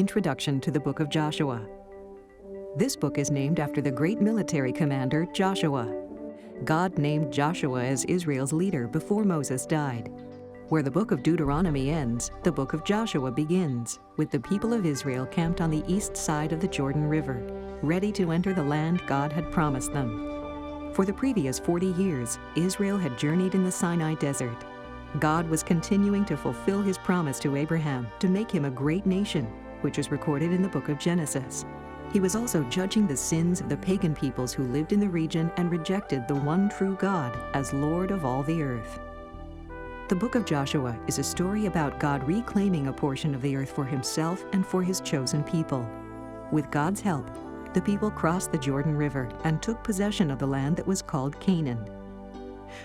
Introduction to the Book of Joshua. This book is named after the great military commander Joshua. God named Joshua as Israel's leader before Moses died. Where the book of Deuteronomy ends, the book of Joshua begins, with the people of Israel camped on the east side of the Jordan River, ready to enter the land God had promised them. For the previous 40 years, Israel had journeyed in the Sinai desert. God was continuing to fulfill his promise to Abraham to make him a great nation, which is recorded in the book of Genesis. He was also judging the sins of the pagan peoples who lived in the region and rejected the one true God as Lord of all the earth. The book of Joshua is a story about God reclaiming a portion of the earth for himself and for his chosen people. With God's help, the people crossed the Jordan River and took possession of the land that was called Canaan.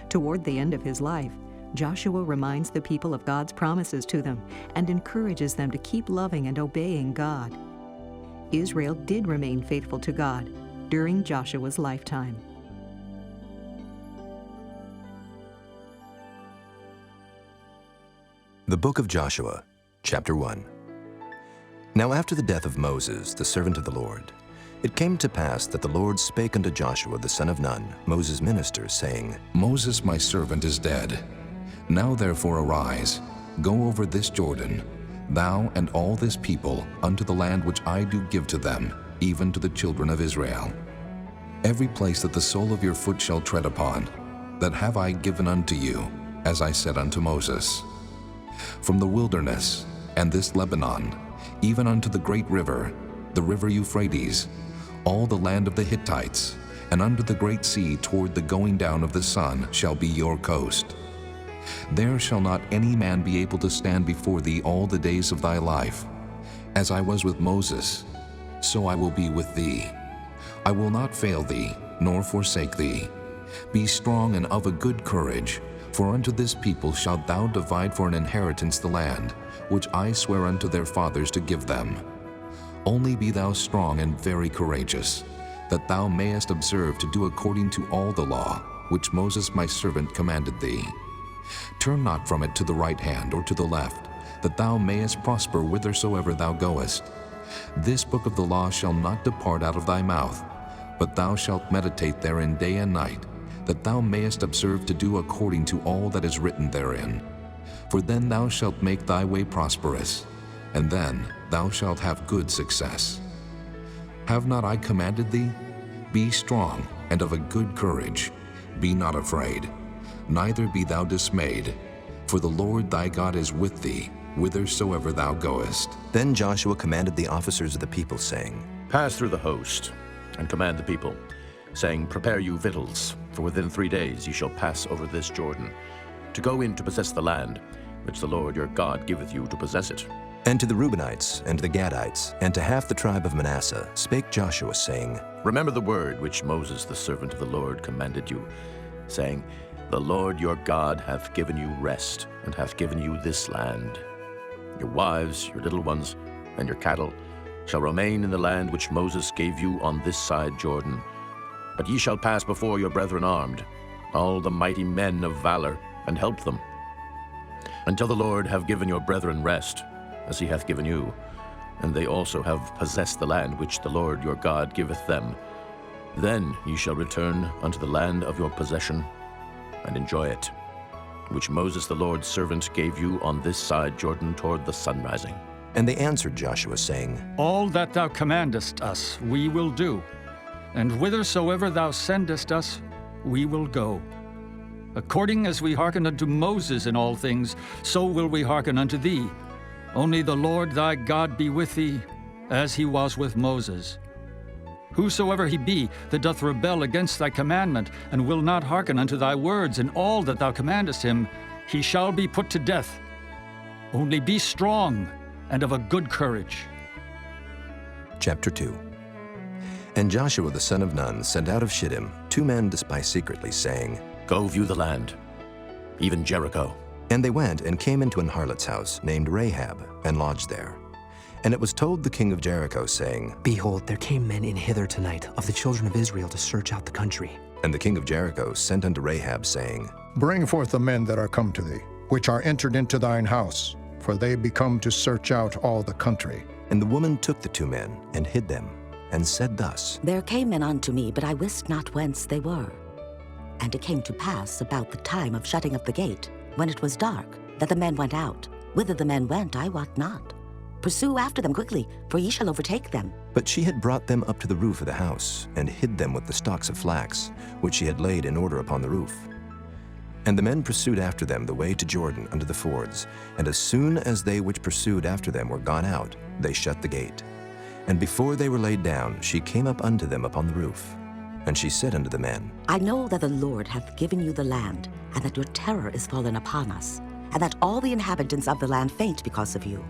Toward the end of his life, Joshua reminds the people of God's promises to them and encourages them to keep loving and obeying God. Israel did remain faithful to God during Joshua's lifetime. The Book of Joshua, Chapter 1. Now after the death of Moses, the servant of the Lord, it came to pass that the Lord spake unto Joshua the son of Nun, Moses' minister, saying, Moses my servant is dead. Now therefore arise, go over this Jordan, thou and all this people, unto the land which I do give to them, even to the children of Israel. Every place that the sole of your foot shall tread upon, that have I given unto you, as I said unto Moses. From the wilderness, and this Lebanon, even unto the great river, the river Euphrates, all the land of the Hittites, and under the great sea toward the going down of the sun shall be your coast. There shall not any man be able to stand before thee all the days of thy life. As I was with Moses, so I will be with thee. I will not fail thee, nor forsake thee. Be strong and of a good courage, for unto this people shalt thou divide for an inheritance the land, which I swear unto their fathers to give them. Only be thou strong and very courageous, that thou mayest observe to do according to all the law, which Moses my servant commanded thee. Turn not from it to the right hand or to the left, that thou mayest prosper whithersoever thou goest. This book of the law shall not depart out of thy mouth, but thou shalt meditate therein day and night, that thou mayest observe to do according to all that is written therein. For then thou shalt make thy way prosperous, and then thou shalt have good success. Have not I commanded thee? Be strong and of a good courage. Be not afraid, neither be thou dismayed, for the Lord thy God is with thee, whithersoever thou goest. Then Joshua commanded the officers of the people, saying, Pass through the host, and command the people, saying, Prepare you victuals, for within 3 days ye shall pass over this Jordan, to go in to possess the land, which the Lord your God giveth you to possess it. And to the Reubenites, and to the Gadites, and to half the tribe of Manasseh spake Joshua, saying, Remember the word which Moses the servant of the Lord commanded you, saying, The Lord your God hath given you rest, and hath given you this land. Your wives, your little ones, and your cattle shall remain in the land which Moses gave you on this side Jordan. But ye shall pass before your brethren armed, all the mighty men of valor, and help them, until the Lord have given your brethren rest, as he hath given you, and they also have possessed the land which the Lord your God giveth them. Then ye shall return unto the land of your possession, and enjoy it, which Moses the Lord's servant gave you on this side Jordan toward the sun rising. And they answered Joshua, saying, All that thou commandest us we will do, and whithersoever thou sendest us we will go. According as we hearken unto Moses in all things, so will we hearken unto thee. Only the Lord thy God be with thee, as he was with Moses. Whosoever he be that doth rebel against thy commandment, and will not hearken unto thy words in all that thou commandest him, he shall be put to death. Only be strong and of a good courage. Chapter 2. And Joshua the son of Nun sent out of Shittim 2 men to spy secretly, saying, Go view the land, even Jericho. And they went and came into an harlot's house named Rahab, and lodged there. And it was told the king of Jericho, saying, Behold, there came men in hither tonight of the children of Israel to search out the country. And the king of Jericho sent unto Rahab, saying, Bring forth the men that are come to thee, which are entered into thine house, for they be come to search out all the country. And the woman took the 2 men and hid them, and said thus, There came men unto me, but I wist not whence they were. And it came to pass about the time of shutting of the gate, when it was dark, that the men went out. Whither the men went, I wot not. Pursue after them quickly, for ye shall overtake them. But she had brought them up to the roof of the house, and hid them with the stalks of flax, which she had laid in order upon the roof. And the men pursued after them the way to Jordan unto the fords, and as soon as they which pursued after them were gone out, they shut the gate. And before they were laid down, she came up unto them upon the roof. And she said unto the men, I know that the Lord hath given you the land, and that your terror is fallen upon us, and that all the inhabitants of the land faint because of you.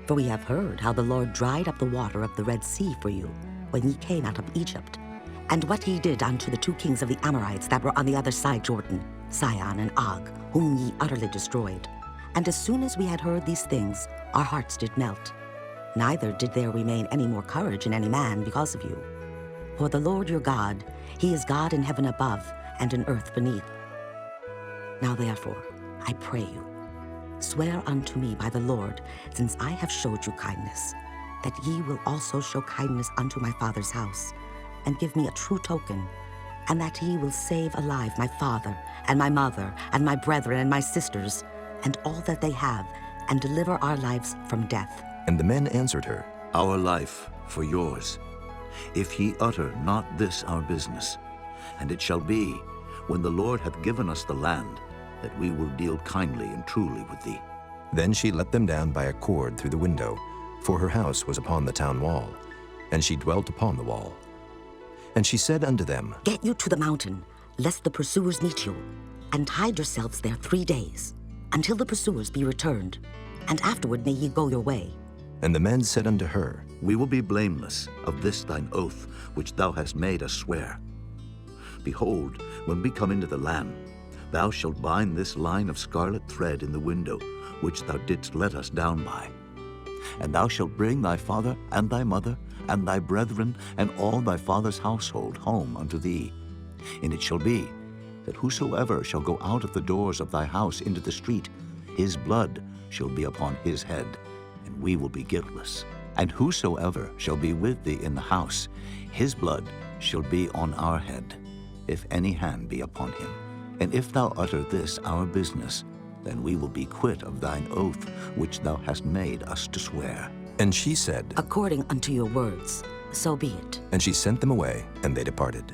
For we have heard how the Lord dried up the water of the Red Sea for you, when ye came out of Egypt, and what he did unto the 2 kings of the Amorites that were on the other side Jordan, Sihon and Og, whom ye utterly destroyed. And as soon as we had heard these things, our hearts did melt. Neither did there remain any more courage in any man because of you. For the Lord your God, he is God in heaven above and in earth beneath. Now therefore, I pray you, swear unto me by the Lord, since I have showed you kindness, that ye will also show kindness unto my father's house, and give me a true token, and that ye will save alive my father, and my mother, and my brethren, and my sisters, and all that they have, and deliver our lives from death. And the men answered her, Our life for yours, if ye utter not this our business. And it shall be, when the Lord hath given us the land, that we will deal kindly and truly with thee. Then she let them down by a cord through the window, for her house was upon the town wall, and she dwelt upon the wall. And she said unto them, Get you to the mountain, lest the pursuers meet you, and hide yourselves there 3 days, until the pursuers be returned, and afterward may ye go your way. And the men said unto her, We will be blameless of this thine oath, which thou hast made us swear. Behold, when we come into the land, thou shalt bind this line of scarlet thread in the window, which thou didst let us down by. And thou shalt bring thy father and thy mother, and thy brethren, and all thy father's household home unto thee. And it shall be, that whosoever shall go out of the doors of thy house into the street, his blood shall be upon his head, and we will be guiltless. And whosoever shall be with thee in the house, his blood shall be on our head, if any hand be upon him. And if thou utter this our business, then we will be quit of thine oath which thou hast made us to swear. And she said, According unto your words, so be it. And she sent them away, and they departed.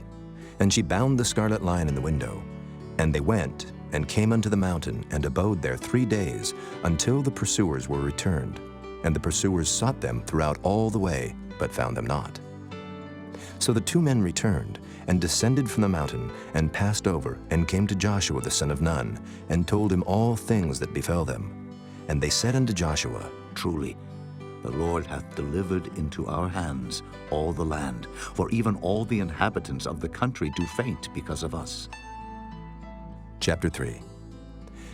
And she bound the scarlet line in the window. And they went, and came unto the mountain, and abode there 3 days, until the pursuers were returned. And the pursuers sought them throughout all the way, but found them not. So the 2 men returned, and descended from the mountain, and passed over, and came to Joshua the son of Nun, and told him all things that befell them. And they said unto Joshua, Truly, the Lord hath delivered into our hands all the land, for even all the inhabitants of the country do faint because of us. Chapter 3.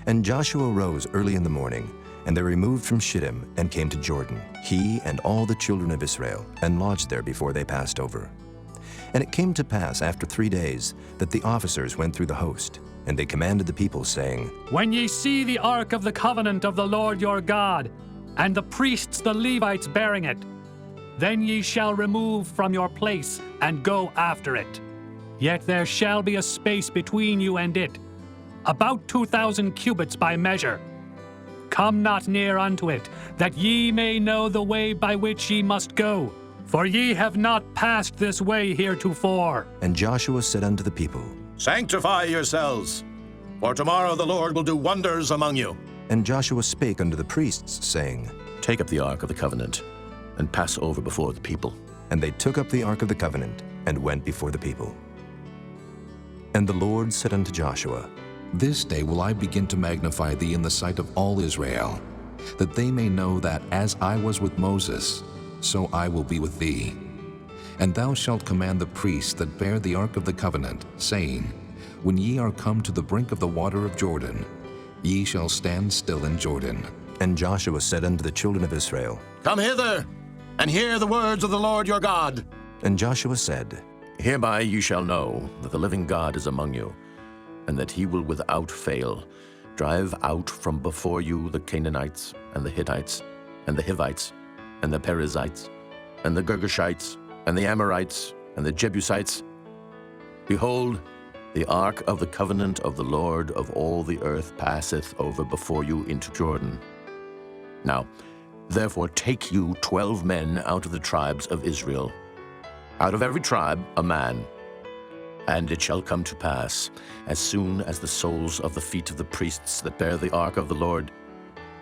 And Joshua rose early in the morning, and they removed from Shittim, and came to Jordan, he and all the children of Israel, and lodged there before they passed over. And it came to pass after 3 days that the officers went through the host, and they commanded the people, saying, When ye see the ark of the covenant of the Lord your God, and the priests the Levites bearing it, then ye shall remove from your place, and go after it. Yet there shall be a space between you and it, about 2,000 cubits by measure. Come not near unto it, that ye may know the way by which ye must go, for ye have not passed this way heretofore. And Joshua said unto the people, Sanctify yourselves, for tomorrow the Lord will do wonders among you. And Joshua spake unto the priests, saying, Take up the ark of the covenant, and pass over before the people. And they took up the ark of the covenant, and went before the people. And the Lord said unto Joshua, This day will I begin to magnify thee in the sight of all Israel, that they may know that as I was with Moses, so I will be with thee. And thou shalt command the priests that bear the ark of the covenant, saying, When ye are come to the brink of the water of Jordan, ye shall stand still in Jordan. And Joshua said unto the children of Israel, Come hither, and hear the words of the Lord your God. And Joshua said, Hereby you shall know that the living God is among you, and that he will without fail drive out from before you the Canaanites, and the Hittites, and the Hivites, and the Perizzites, and the Girgashites, and the Amorites, and the Jebusites. Behold, the ark of the covenant of the Lord of all the earth passeth over before you into Jordan. Now, therefore take you 12 men out of the tribes of Israel, out of every tribe a man. And it shall come to pass, as soon as the soles of the feet of the priests that bear the ark of the Lord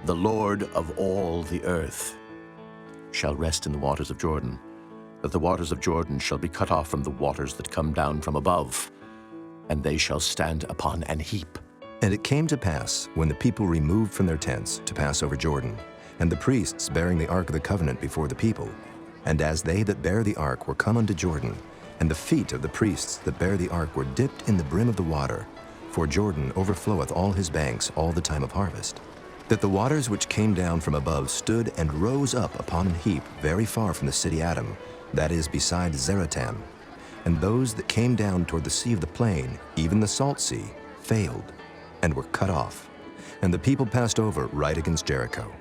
of all the earth, shall rest in the waters of Jordan, that the waters of Jordan shall be cut off from the waters that come down from above, and they shall stand upon an heap. And it came to pass, when the people removed from their tents to pass over Jordan, and the priests bearing the ark of the covenant before the people, and as they that bear the ark were come unto Jordan, and the feet of the priests that bear the ark were dipped in the brim of the water, for Jordan overfloweth all his banks all the time of harvest, that the waters which came down from above stood and rose up upon an heap very far from the city Adam, that is beside Zeratan. And those that came down toward the sea of the plain, even the salt sea, failed, and were cut off. And the people passed over right against Jericho.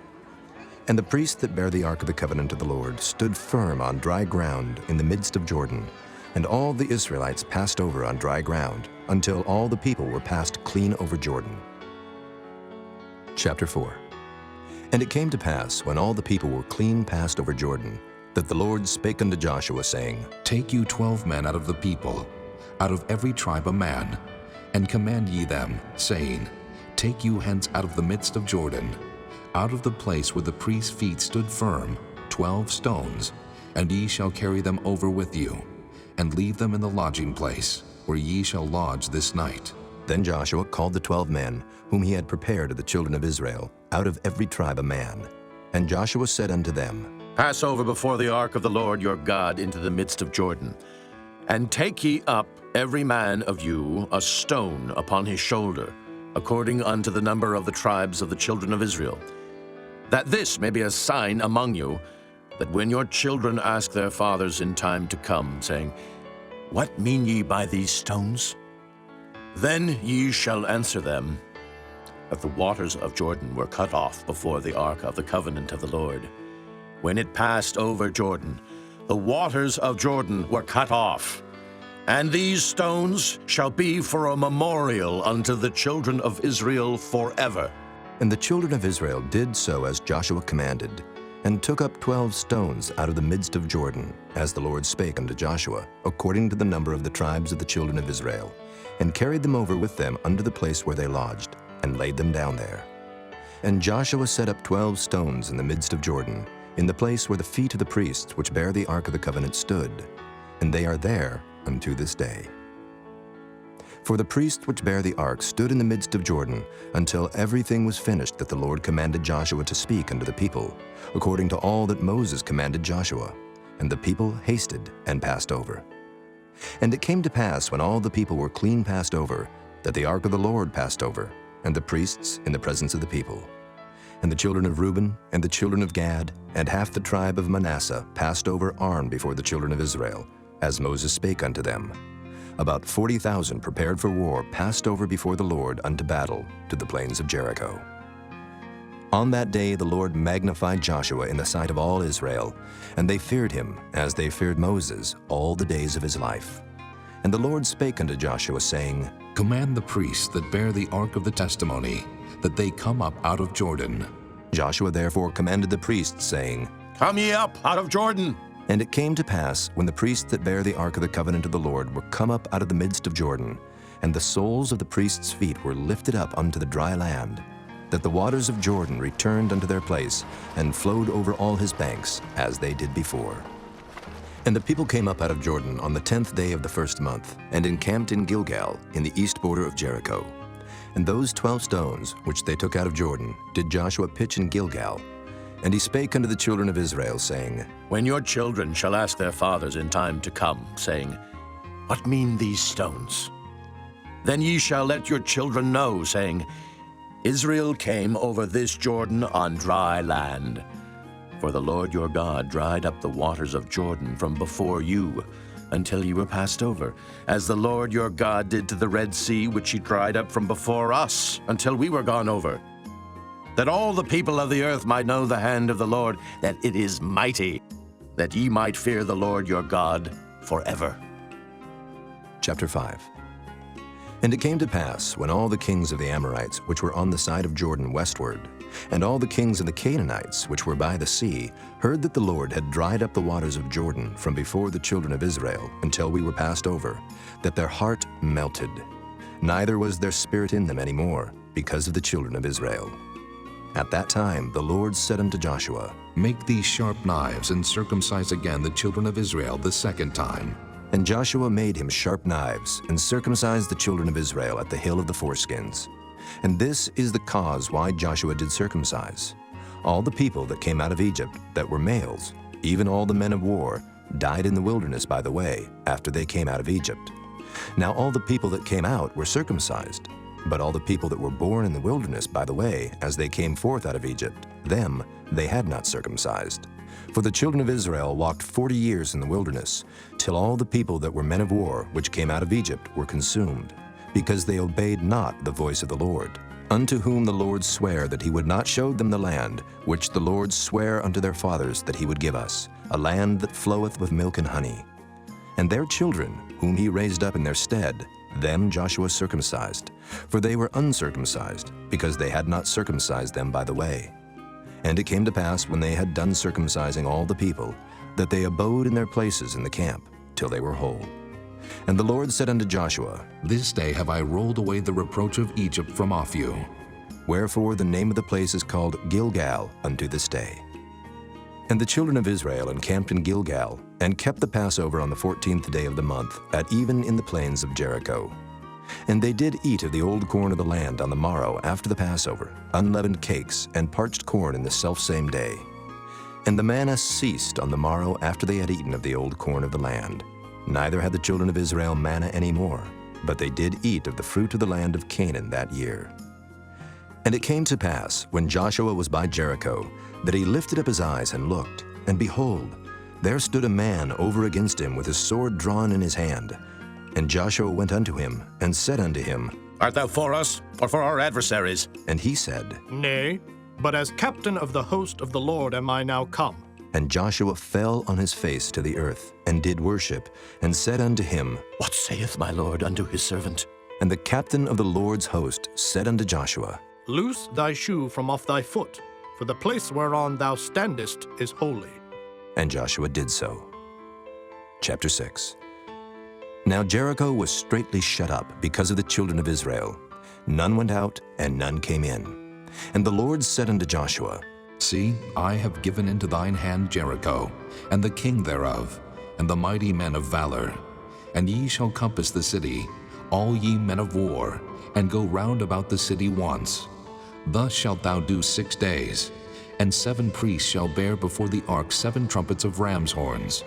And the priests that bear the ark of the covenant of the Lord stood firm on dry ground in the midst of Jordan, and all the Israelites passed over on dry ground, until all the people were passed clean over Jordan. Chapter 4. And it came to pass, when all the people were clean passed over Jordan, that the Lord spake unto Joshua, saying, Take you 12 men out of the people, out of every tribe a man, and command ye them, saying, Take you hence out of the midst of Jordan, out of the place where the priest's feet stood firm, 12 stones, and ye shall carry them over with you, and leave them in the lodging place, where ye shall lodge this night. Then Joshua called the 12 men, whom he had prepared of the children of Israel, out of every tribe a man. And Joshua said unto them, Pass over before the ark of the Lord your God into the midst of Jordan, and take ye up every man of you a stone upon his shoulder, according unto the number of the tribes of the children of Israel, that this may be a sign among you, that when your children ask their fathers in time to come, saying, What mean ye by these stones? Then ye shall answer them, that the waters of Jordan were cut off before the ark of the covenant of the Lord. When it passed over Jordan, the waters of Jordan were cut off. And these stones shall be for a memorial unto the children of Israel forever. And the children of Israel did so as Joshua commanded, and took up 12 stones out of the midst of Jordan, as the Lord spake unto Joshua, according to the number of the tribes of the children of Israel, and carried them over with them unto the place where they lodged, and laid them down there. And Joshua set up 12 stones in the midst of Jordan, in the place where the feet of the priests which bear the ark of the covenant stood, and they are there unto this day. For the priests which bear the ark stood in the midst of Jordan, until everything was finished that the Lord commanded Joshua to speak unto the people, according to all that Moses commanded Joshua. And the people hasted and passed over. And it came to pass, when all the people were clean passed over, that the ark of the Lord passed over, and the priests in the presence of the people. And the children of Reuben, and the children of Gad, and half the tribe of Manasseh passed over armed before the children of Israel, as Moses spake unto them. About 40,000 prepared for war passed over before the Lord unto battle to the plains of Jericho. On that day the Lord magnified Joshua in the sight of all Israel, and they feared him as they feared Moses all the days of his life. And the Lord spake unto Joshua, saying, Command the priests that bear the ark of the testimony, that they come up out of Jordan. Joshua therefore commanded the priests, saying, Come ye up out of Jordan. And it came to pass, when the priests that bear the ark of the covenant of the Lord were come up out of the midst of Jordan, and the soles of the priests' feet were lifted up unto the dry land, that the waters of Jordan returned unto their place, and flowed over all his banks, as they did before. And the people came up out of Jordan on the 10th day of the first month, and encamped in Gilgal, in the east border of Jericho. And those 12 stones, which they took out of Jordan, did Joshua pitch in Gilgal. And he spake unto the children of Israel, saying, When your children shall ask their fathers in time to come, saying, What mean these stones? Then ye shall let your children know, saying, Israel came over this Jordan on dry land. For the Lord your God dried up the waters of Jordan from before you, until ye were passed over, as the Lord your God did to the Red Sea, which he dried up from before us, until we were gone over. that all the people of the earth might know the hand of the Lord, that it is mighty, that ye might fear the Lord your God forever. Chapter 5. And it came to pass, when all the kings of the Amorites, which were on the side of Jordan westward, and all the kings of the Canaanites, which were by the sea, heard that the Lord had dried up the waters of Jordan from before the children of Israel until we were passed over, that their heart melted. Neither was there spirit in them any more, because of the children of Israel. At that time the Lord said unto Joshua, Make these sharp knives, and circumcise again the children of Israel the second time. And Joshua made him sharp knives, and circumcised the children of Israel at the hill of the foreskins. And this is the cause why Joshua did circumcise. All the people that came out of Egypt that were males, even all the men of war, died in the wilderness by the way, after they came out of Egypt. Now all the people that came out were circumcised, but all the people that were born in the wilderness by the way, as they came forth out of Egypt, them they had not circumcised. For the children of Israel walked 40 years in the wilderness, till all the people that were men of war, which came out of Egypt, were consumed, because they obeyed not the voice of the Lord, unto whom the Lord sware that he would not show them the land, which the Lord sware unto their fathers that he would give us, a land that floweth with milk and honey. And their children, whom he raised up in their stead, them Joshua circumcised, for they were uncircumcised, because they had not circumcised them by the way. And it came to pass, when they had done circumcising all the people, that they abode in their places in the camp, till they were whole. And the Lord said unto Joshua, This day have I rolled away the reproach of Egypt from off you. Wherefore the name of the place is called Gilgal unto this day. And the children of Israel encamped in Gilgal, and kept the Passover on the 14th day of the month, at even in the plains of Jericho. And they did eat of the old corn of the land on the morrow after the Passover, unleavened cakes, and parched corn in the selfsame day. And the manna ceased on the morrow after they had eaten of the old corn of the land. Neither had the children of Israel manna any more, but they did eat of the fruit of the land of Canaan that year. And it came to pass, when Joshua was by Jericho, that he lifted up his eyes and looked, and behold, there stood a man over against him with his sword drawn in his hand. And Joshua went unto him, and said unto him, Art thou for us, or for our adversaries? And he said, Nay, but as captain of the host of the Lord am I now come. And Joshua fell on his face to the earth, and did worship, and said unto him, What saith my Lord unto his servant? And the captain of the Lord's host said unto Joshua, Loose thy shoe from off thy foot, for the place whereon thou standest is holy. And Joshua did so. Chapter 6. Now Jericho was straitly shut up because of the children of Israel. None went out, and none came in. And the Lord said unto Joshua, See, I have given into thine hand Jericho, and the king thereof, and the mighty men of valor. And ye shall compass the city, all ye men of war, and go round about the city once. Thus shalt thou do 6 days. And 7 priests shall bear before the ark 7 trumpets of ram's horns.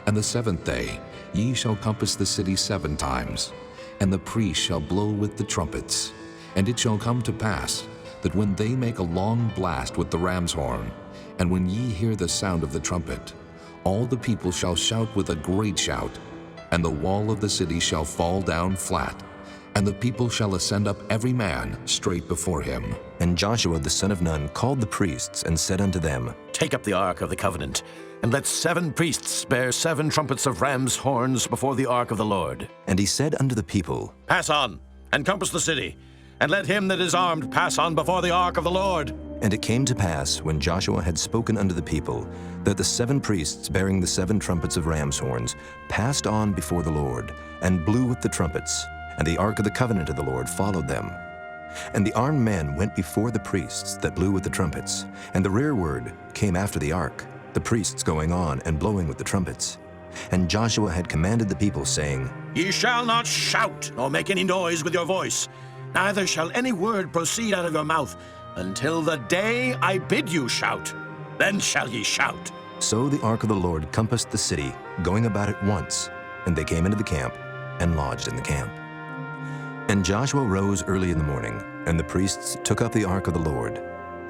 And the 7th day ye shall compass the city 7 times. And the priests shall blow with the trumpets. And it shall come to pass, that when they make a long blast with the ram's horn, and when ye hear the sound of the trumpet, all the people shall shout with a great shout, and the wall of the city shall fall down flat, and the people shall ascend up every man straight before him. And Joshua the son of Nun called the priests, and said unto them, Take up the ark of the covenant, and let 7 priests bear 7 trumpets of ram's horns before the ark of the Lord. And he said unto the people, Pass on, and compass the city, and let him that is armed pass on before the ark of the Lord. And it came to pass, when Joshua had spoken unto the people, that the 7 priests bearing the 7 trumpets of ram's horns passed on before the Lord, and blew with the trumpets, and the ark of the covenant of the Lord followed them. And the armed men went before the priests that blew with the trumpets, and the rearward came after the ark, the priests going on and blowing with the trumpets. And Joshua had commanded the people, saying, Ye shall not shout, nor make any noise with your voice, neither shall any word proceed out of your mouth, until the day I bid you shout. Then shall ye shout. So the ark of the Lord compassed the city, going about it once, and they came into the camp, and lodged in the camp. And Joshua rose early in the morning, and the priests took up the ark of the Lord.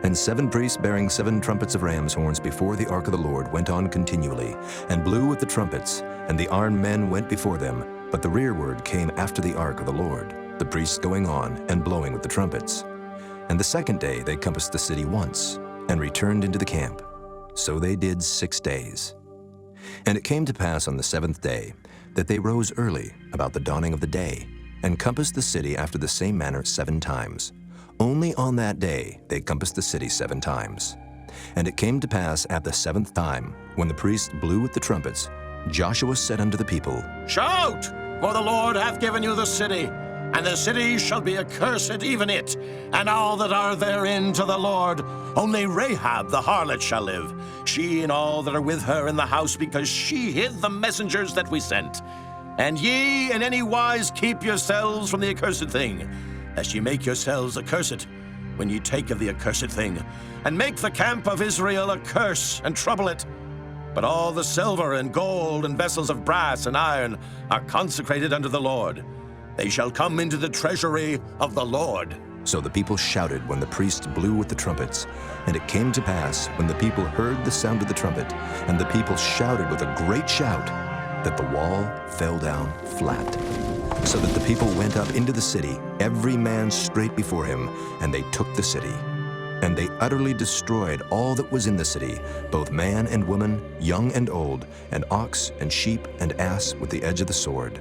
And 7 priests bearing 7 trumpets of ram's horns before the ark of the Lord went on continually, and blew with the trumpets, and the armed men went before them, but the rearward came after the ark of the Lord, the priests going on and blowing with the trumpets. And the second day they compassed the city once, and returned into the camp. So they did 6 days. And it came to pass on the 7th day that they rose early about the dawning of the day, and compassed the city after the same manner 7 times. Only on that day they compassed the city 7 times. And it came to pass at the 7th time, when the priests blew with the trumpets, Joshua said unto the people, Shout! For the Lord hath given you the city, and the city shall be accursed, even it, and all that are therein to the Lord. Only Rahab the harlot shall live, she and all that are with her in the house, because she hid the messengers that we sent. And ye in any wise keep yourselves from the accursed thing, lest ye make yourselves accursed when ye take of the accursed thing, and make the camp of Israel a curse, and trouble it. But all the silver and gold and vessels of brass and iron are consecrated unto the Lord. They shall come into the treasury of the Lord. So the people shouted when the priests blew with the trumpets. And it came to pass, when the people heard the sound of the trumpet, and the people shouted with a great shout, that the wall fell down flat. So that the people went up into the city, every man straight before him, and they took the city. And they utterly destroyed all that was in the city, both man and woman, young and old, and ox and sheep and ass with the edge of the sword.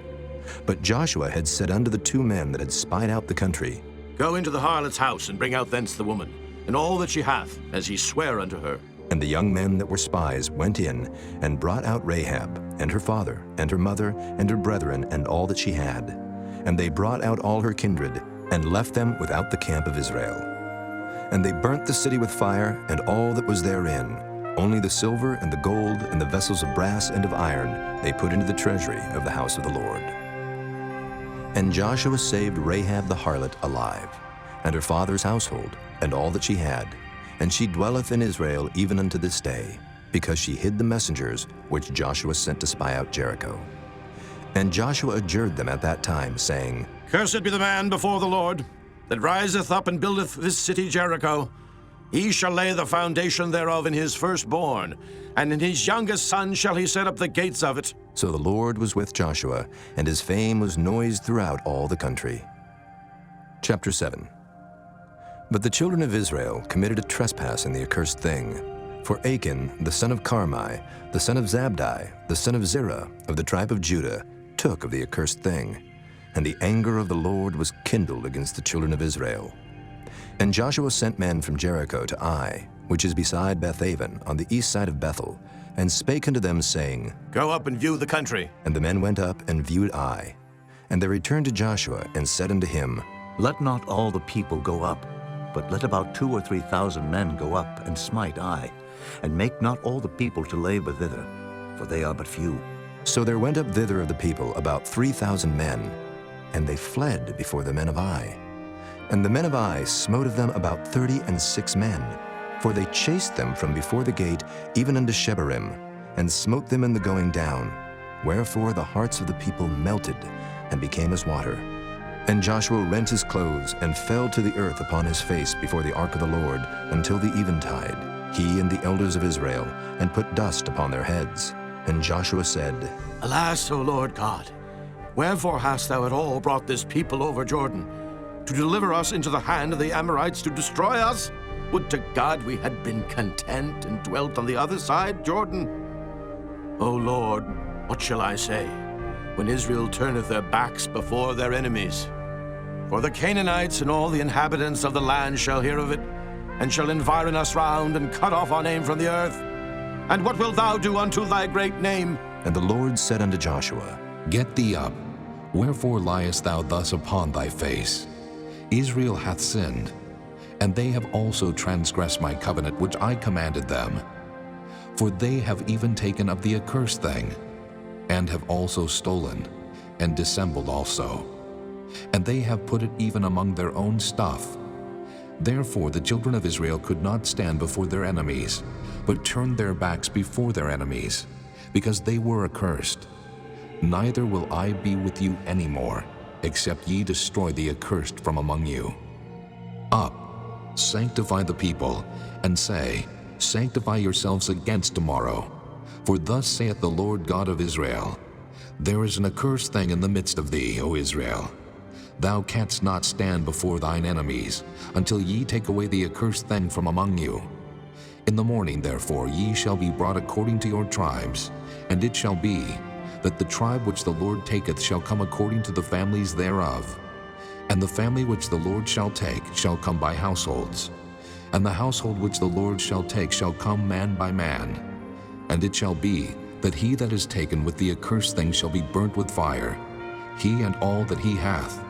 But Joshua had said unto the 2 men that had spied out the country, Go into the harlot's house, and bring out thence the woman, and all that she hath, as ye swear unto her. And the young men that were spies went in, and brought out Rahab, and her father, and her mother, and her brethren, and all that she had. And they brought out all her kindred, and left them without the camp of Israel. And they burnt the city with fire, and all that was therein. Only the silver and the gold and the vessels of brass and of iron they put into the treasury of the house of the Lord. And Joshua saved Rahab the harlot alive, and her father's household, and all that she had. And she dwelleth in Israel even unto this day, because she hid the messengers which Joshua sent to spy out Jericho. And Joshua adjured them at that time, saying, Cursed be the man before the Lord, that riseth up and buildeth this city Jericho. He shall lay the foundation thereof in his firstborn, and in his youngest son shall he set up the gates of it. So the Lord was with Joshua, and his fame was noised throughout all the country. Chapter 7. But the children of Israel committed a trespass in the accursed thing. For Achan, the son of Carmi, the son of Zabdi, the son of Zerah, of the tribe of Judah, took of the accursed thing. And the anger of the Lord was kindled against the children of Israel. And Joshua sent men from Jericho to Ai, which is beside Bethaven, on the east side of Bethel, and spake unto them, saying, Go up and view the country. And the men went up and viewed Ai. And they returned to Joshua, and said unto him, Let not all the people go up, but let about 2,000 or 3,000 men go up and smite Ai, and make not all the people to labor thither, for they are but few. So there went up thither of the people about 3,000 men, and they fled before the men of Ai. And the men of Ai smote of them about 36 men, for they chased them from before the gate even unto Shebarim, and smote them in the going down. Wherefore the hearts of the people melted, and became as water. And Joshua rent his clothes, and fell to the earth upon his face before the ark of the Lord, until the eventide, he and the elders of Israel, and put dust upon their heads. And Joshua said, Alas, O Lord God, wherefore hast thou at all brought this people over Jordan, to deliver us into the hand of the Amorites to destroy us? Would to God we had been content and dwelt on the other side Jordan. O Lord, what shall I say, when Israel turneth their backs before their enemies? For the Canaanites and all the inhabitants of the land shall hear of it, and shall environ us round, and cut off our name from the earth. And what wilt thou do unto thy great name? And the Lord said unto Joshua, Get thee up. Wherefore liest thou thus upon thy face? Israel hath sinned, and they have also transgressed my covenant which I commanded them. For they have even taken of the accursed thing, and have also stolen, and dissembled also. And they have put it even among their own stuff. Therefore the children of Israel could not stand before their enemies, but turned their backs before their enemies, because they were accursed. Neither will I be with you any more, except ye destroy the accursed from among you. Up, sanctify the people, and say, Sanctify yourselves against tomorrow. For thus saith the Lord God of Israel, There is an accursed thing in the midst of thee, O Israel. Thou canst not stand before thine enemies, until ye take away the accursed thing from among you. In the morning, therefore, ye shall be brought according to your tribes, and it shall be, that the tribe which the Lord taketh shall come according to the families thereof. And the family which the Lord shall take shall come by households. And the household which the Lord shall take shall come man by man. And it shall be, that he that is taken with the accursed thing shall be burnt with fire, he and all that he hath,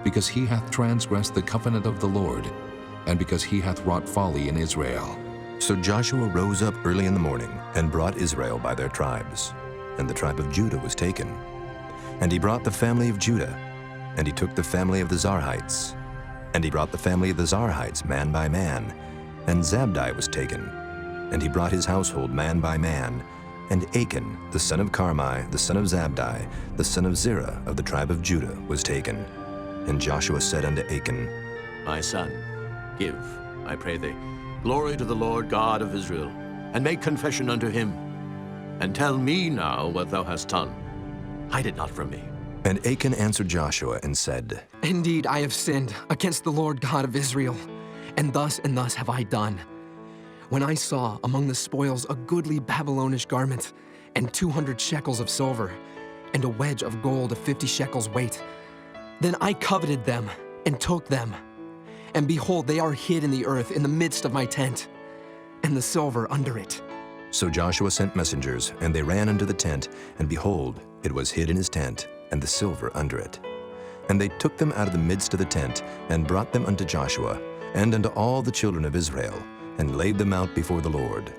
because he hath transgressed the covenant of the Lord, and because he hath wrought folly in Israel. So Joshua rose up early in the morning and brought Israel by their tribes. And the tribe of Judah was taken. And he brought the family of Judah, and he took the family of the Zarhites. And he brought the family of the Zarhites man by man, and Zabdi was taken. And he brought his household man by man, and Achan, the son of Carmi, the son of Zabdi, the son of Zerah of the tribe of Judah, was taken. And Joshua said unto Achan, My son, give, I pray thee, glory to the Lord God of Israel, and make confession unto him. And tell me now what thou hast done. Hide it not from me. And Achan answered Joshua and said, Indeed, I have sinned against the Lord God of Israel, and thus have I done. When I saw among the spoils a goodly Babylonish garment, and 200 shekels of silver, and a wedge of gold of 50 shekels weight, then I coveted them and took them. And behold, they are hid in the earth in the midst of my tent, and the silver under it. So Joshua sent messengers, and they ran unto the tent, and behold, it was hid in his tent, and the silver under it. And they took them out of the midst of the tent, and brought them unto Joshua, and unto all the children of Israel, and laid them out before the Lord.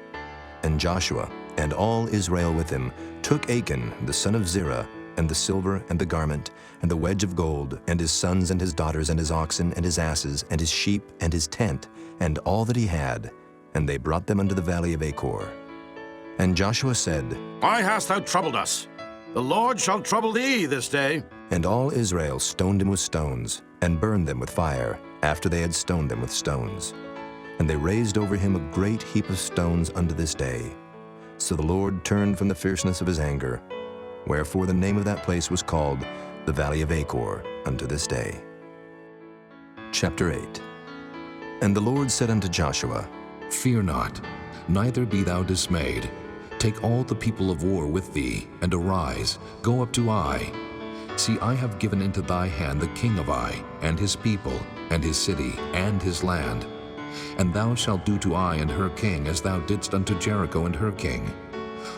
And Joshua, and all Israel with him, took Achan the son of Zerah, and the silver, and the garment, and the wedge of gold, and his sons, and his daughters, and his oxen, and his asses, and his sheep, and his tent, and all that he had, and they brought them unto the valley of Achor. And Joshua said, Why hast thou troubled us? The Lord shall trouble thee this day. And all Israel stoned him with stones, and burned them with fire, after they had stoned them with stones. And they raised over him a great heap of stones unto this day. So the Lord turned from the fierceness of his anger, wherefore the name of that place was called the Valley of Achor unto this day. Chapter 8. And the Lord said unto Joshua, Fear not, neither be thou dismayed. Take all the people of war with thee, and arise, go up to Ai. See, I have given into thy hand the king of Ai, and his people, and his city, and his land. And thou shalt do to Ai and her king as thou didst unto Jericho and her king.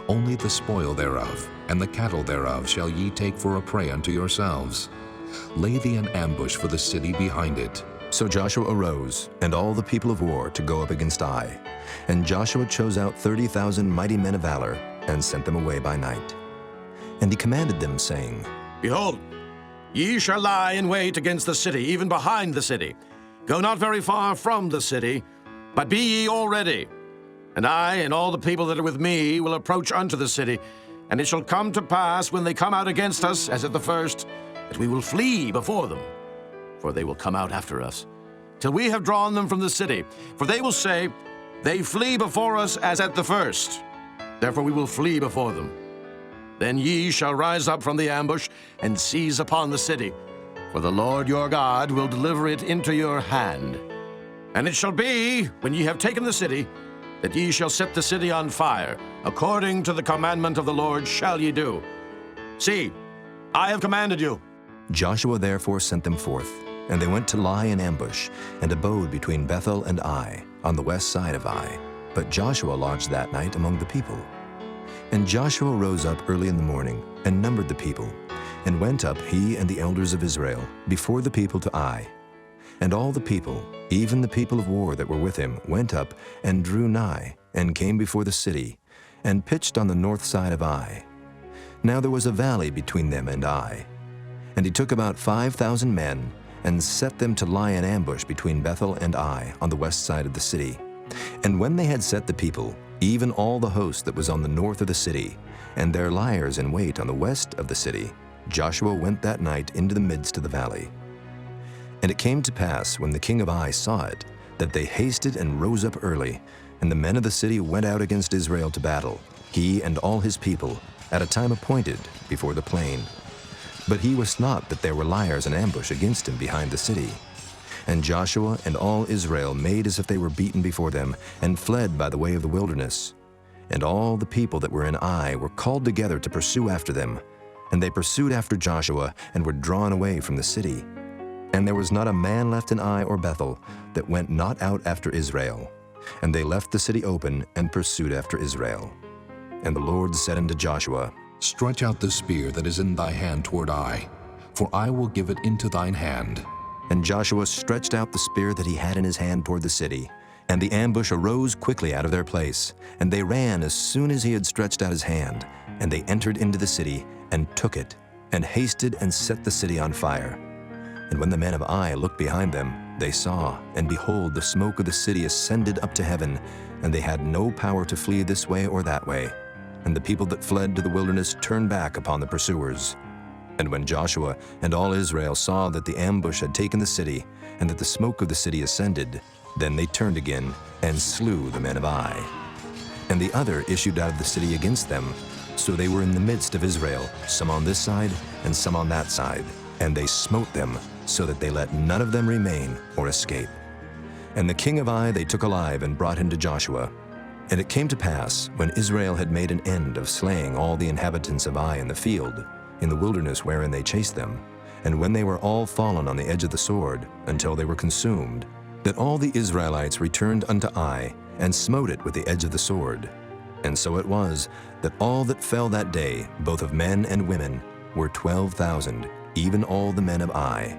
Only the spoil thereof, and the cattle thereof shall ye take for a prey unto yourselves. Lay thee an ambush for the city behind it. So Joshua arose, and all the people of war, to go up against Ai. And Joshua chose out 30,000 mighty men of valor, and sent them away by night. And he commanded them, saying, Behold, ye shall lie in wait against the city, even behind the city. Go not very far from the city, but be ye all ready. And I and all the people that are with me will approach unto the city. And it shall come to pass, when they come out against us, as at the first, that we will flee before them. For they will come out after us, till we have drawn them from the city. For they will say, They flee before us as at the first. Therefore we will flee before them. Then ye shall rise up from the ambush, and seize upon the city. For the Lord your God will deliver it into your hand. And it shall be, when ye have taken the city, that ye shall set the city on fire. According to the commandment of the Lord shall ye do. See, I have commanded you. Joshua therefore sent them forth, and they went to lie in ambush, and abode between Bethel and Ai, on the west side of Ai. But Joshua lodged that night among the people. And Joshua rose up early in the morning, and numbered the people, and went up, he and the elders of Israel, before the people to Ai. And all the people, even the people of war that were with him, went up, and drew nigh, and came before the city, and pitched on the north side of Ai. Now there was a valley between them and Ai. And he took about 5,000 men, and set them to lie in ambush between Bethel and Ai, on the west side of the city. And when they had set the people, even all the host that was on the north of the city, and their liers in wait on the west of the city, Joshua went that night into the midst of the valley. And it came to pass, when the king of Ai saw it, that they hasted and rose up early, and the men of the city went out against Israel to battle, he and all his people, at a time appointed, before the plain. But he wist not that there were liers in ambush against him behind the city. And Joshua and all Israel made as if they were beaten before them, and fled by the way of the wilderness. And all the people that were in Ai were called together to pursue after them. And they pursued after Joshua, and were drawn away from the city. And there was not a man left in Ai or Bethel that went not out after Israel. And they left the city open, and pursued after Israel. And the Lord said unto Joshua, Stretch out the spear that is in thy hand toward Ai, for I will give it into thine hand. And Joshua stretched out the spear that he had in his hand toward the city. And the ambush arose quickly out of their place. And they ran as soon as he had stretched out his hand. And they entered into the city, and took it, and hasted and set the city on fire. And when the men of Ai looked behind them, they saw, and behold, the smoke of the city ascended up to heaven, and they had no power to flee this way or that way. And the people that fled to the wilderness turned back upon the pursuers. And when Joshua and all Israel saw that the ambush had taken the city, and that the smoke of the city ascended, then they turned again, and slew the men of Ai. And the other issued out of the city against them. So they were in the midst of Israel, some on this side, and some on that side. And they smote them, so that they let none of them remain or escape. And the king of Ai they took alive, and brought him to Joshua. And it came to pass, when Israel had made an end of slaying all the inhabitants of Ai in the field, in the wilderness wherein they chased them, and when they were all fallen on the edge of the sword, until they were consumed, that all the Israelites returned unto Ai, and smote it with the edge of the sword. And so it was, that all that fell that day, both of men and women, were 12,000, even all the men of Ai.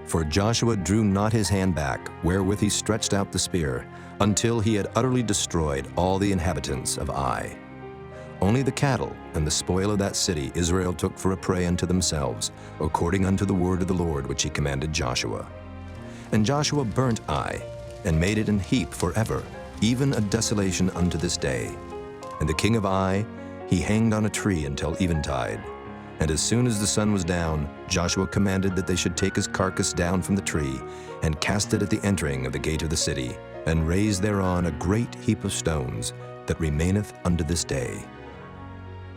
For Joshua drew not his hand back, wherewith he stretched out the spear, until he had utterly destroyed all the inhabitants of Ai. Only the cattle and the spoil of that city Israel took for a prey unto themselves, according unto the word of the Lord which he commanded Joshua. And Joshua burnt Ai, and made it an heap forever, even a desolation unto this day. And the king of Ai he hanged on a tree until eventide. And as soon as the sun was down, Joshua commanded that they should take his carcass down from the tree, and cast it at the entering of the gate of the city, and raise thereon a great heap of stones, that remaineth unto this day.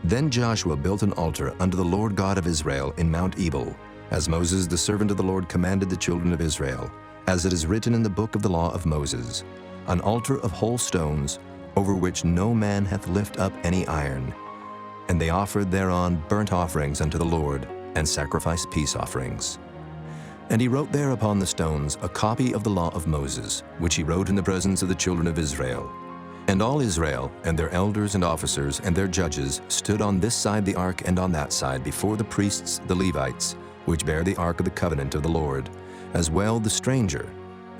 Then Joshua built an altar unto the Lord God of Israel in Mount Ebal, as Moses the servant of the Lord commanded the children of Israel, as it is written in the book of the law of Moses, an altar of whole stones, over which no man hath lift up any iron. And they offered thereon burnt offerings unto the Lord, and sacrificed peace offerings. And he wrote there upon the stones a copy of the law of Moses, which he wrote in the presence of the children of Israel. And all Israel, and their elders and officers, and their judges, stood on this side the ark and on that side before the priests the Levites, which bear the ark of the covenant of the Lord, as well the stranger,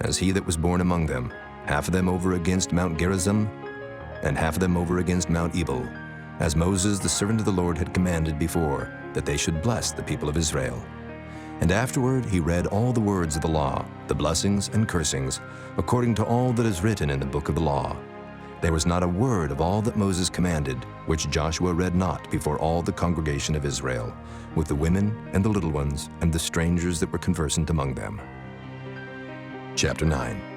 as he that was born among them, half of them over against Mount Gerizim, and half of them over against Mount Ebal, as Moses the servant of the Lord had commanded before, that they should bless the people of Israel. And afterward he read all the words of the law, the blessings and cursings, according to all that is written in the book of the law. There was not a word of all that Moses commanded, which Joshua read not before all the congregation of Israel, with the women and the little ones and the strangers that were conversant among them. Chapter 9.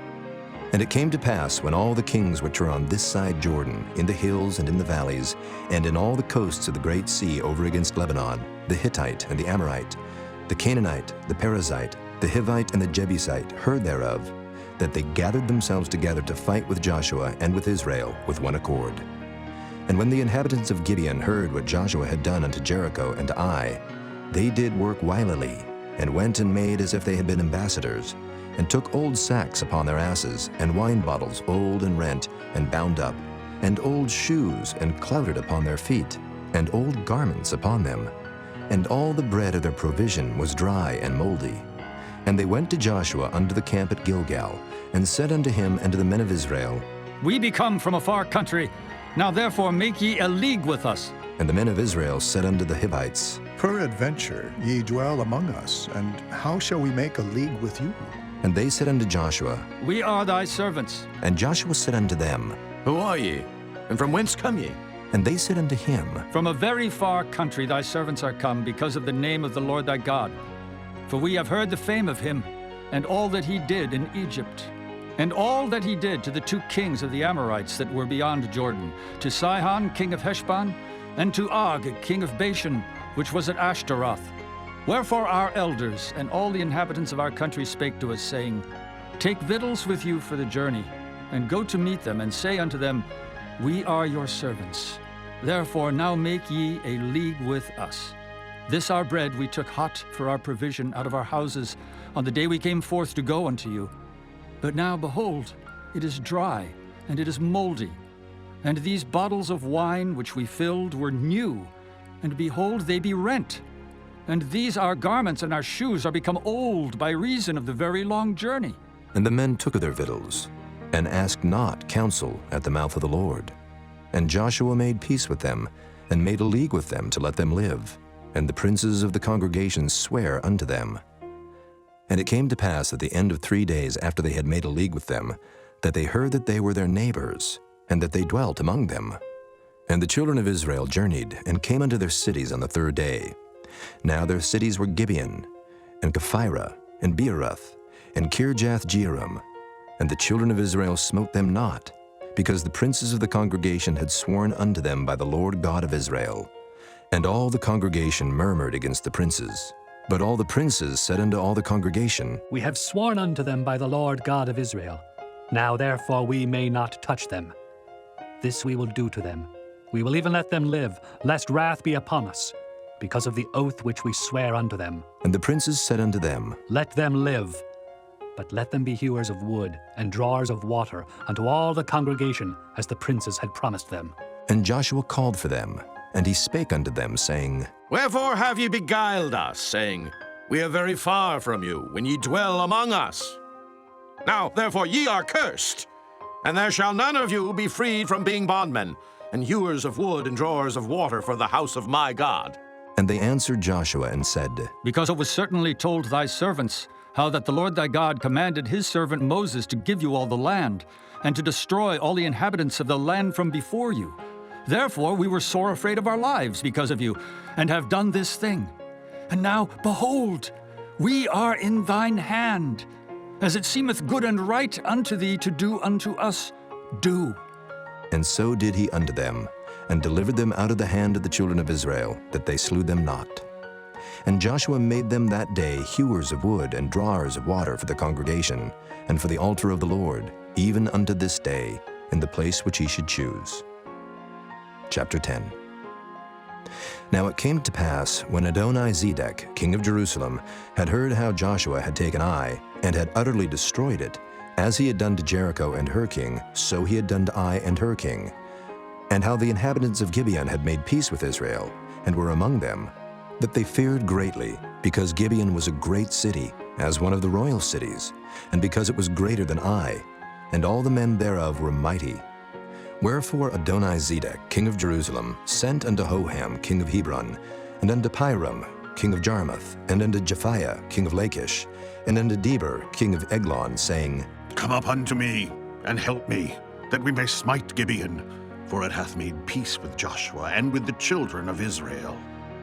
And it came to pass, when all the kings which were on this side Jordan, in the hills and in the valleys, and in all the coasts of the great sea over against Lebanon, the Hittite and the Amorite, the Canaanite, the Perizzite, the Hivite and the Jebusite, heard thereof, that they gathered themselves together to fight with Joshua and with Israel with one accord. And when the inhabitants of Gibeon heard what Joshua had done unto Jericho and to Ai, they did work wilily, and went and made as if they had been ambassadors, and took old sacks upon their asses, and wine bottles old and rent, and bound up, and old shoes, and clouted upon their feet, and old garments upon them. And all the bread of their provision was dry and moldy. And they went to Joshua unto the camp at Gilgal, and said unto him and to the men of Israel, We be come from a far country. Now therefore make ye a league with us. And the men of Israel said unto the Hivites, Peradventure ye dwell among us, and how shall we make a league with you? And they said unto Joshua, We are thy servants. And Joshua said unto them, Who are ye? And from whence come ye? And they said unto him, From a very far country thy servants are come, because of the name of the Lord thy God. For we have heard the fame of him, and all that he did in Egypt, and all that he did to the two kings of the Amorites that were beyond Jordan, to Sihon king of Heshbon, and to Og king of Bashan, which was at Ashtaroth. Wherefore our elders and all the inhabitants of our country spake to us, saying, Take victuals with you for the journey, and go to meet them, and say unto them, We are your servants. Therefore now make ye a league with us. This our bread we took hot for our provision out of our houses on the day we came forth to go unto you. But now, behold, it is dry, and it is moldy. And these bottles of wine which we filled were new, and behold, they be rent. And these our garments and our shoes are become old by reason of the very long journey. And the men took of their victuals, and asked not counsel at the mouth of the Lord. And Joshua made peace with them, and made a league with them to let them live. And the princes of the congregation sware unto them. And it came to pass at the end of 3 days after they had made a league with them, that they heard that they were their neighbors, and that they dwelt among them. And the children of Israel journeyed, and came unto their cities on the 3rd day. Now their cities were Gibeon, and Kephirah, and Beeroth, and Kirjath-jearim. And the children of Israel smote them not, because the princes of the congregation had sworn unto them by the Lord God of Israel. And all the congregation murmured against the princes. But all the princes said unto all the congregation, We have sworn unto them by the Lord God of Israel. Now therefore we may not touch them. This we will do to them. We will even let them live, lest wrath be upon us, because of the oath which we swear unto them. And the princes said unto them, Let them live, but let them be hewers of wood and drawers of water unto all the congregation, as the princes had promised them. And Joshua called for them, and he spake unto them, saying, Wherefore have ye beguiled us, saying, We are very far from you, when ye dwell among us? Now therefore ye are cursed, and there shall none of you be freed from being bondmen, and hewers of wood and drawers of water for the house of my God. And they answered Joshua and said, Because it was certainly told thy servants, how that the Lord thy God commanded his servant Moses to give you all the land, and to destroy all the inhabitants of the land from before you. Therefore we were sore afraid of our lives because of you, and have done this thing. And now, behold, we are in thine hand. As it seemeth good and right unto thee to do unto us, do. And so did he unto them, and delivered them out of the hand of the children of Israel, that they slew them not. And Joshua made them that day hewers of wood and drawers of water for the congregation, and for the altar of the Lord, even unto this day, in the place which he should choose. Chapter 10. Now it came to pass, when Adoni-Zedek, king of Jerusalem, had heard how Joshua had taken Ai, and had utterly destroyed it, as he had done to Jericho and her king, so he had done to Ai and her king, and how the inhabitants of Gibeon had made peace with Israel, and were among them, that they feared greatly, because Gibeon was a great city, as one of the royal cities, and because it was greater than Ai, and all the men thereof were mighty. Wherefore Adoni-Zedek, king of Jerusalem, sent unto Hoham, king of Hebron, and unto Piram, king of Jarmuth, and unto Japhiah, king of Lachish, and unto Deber, king of Eglon, saying, Come up unto me, and help me, that we may smite Gibeon, for it hath made peace with Joshua and with the children of Israel.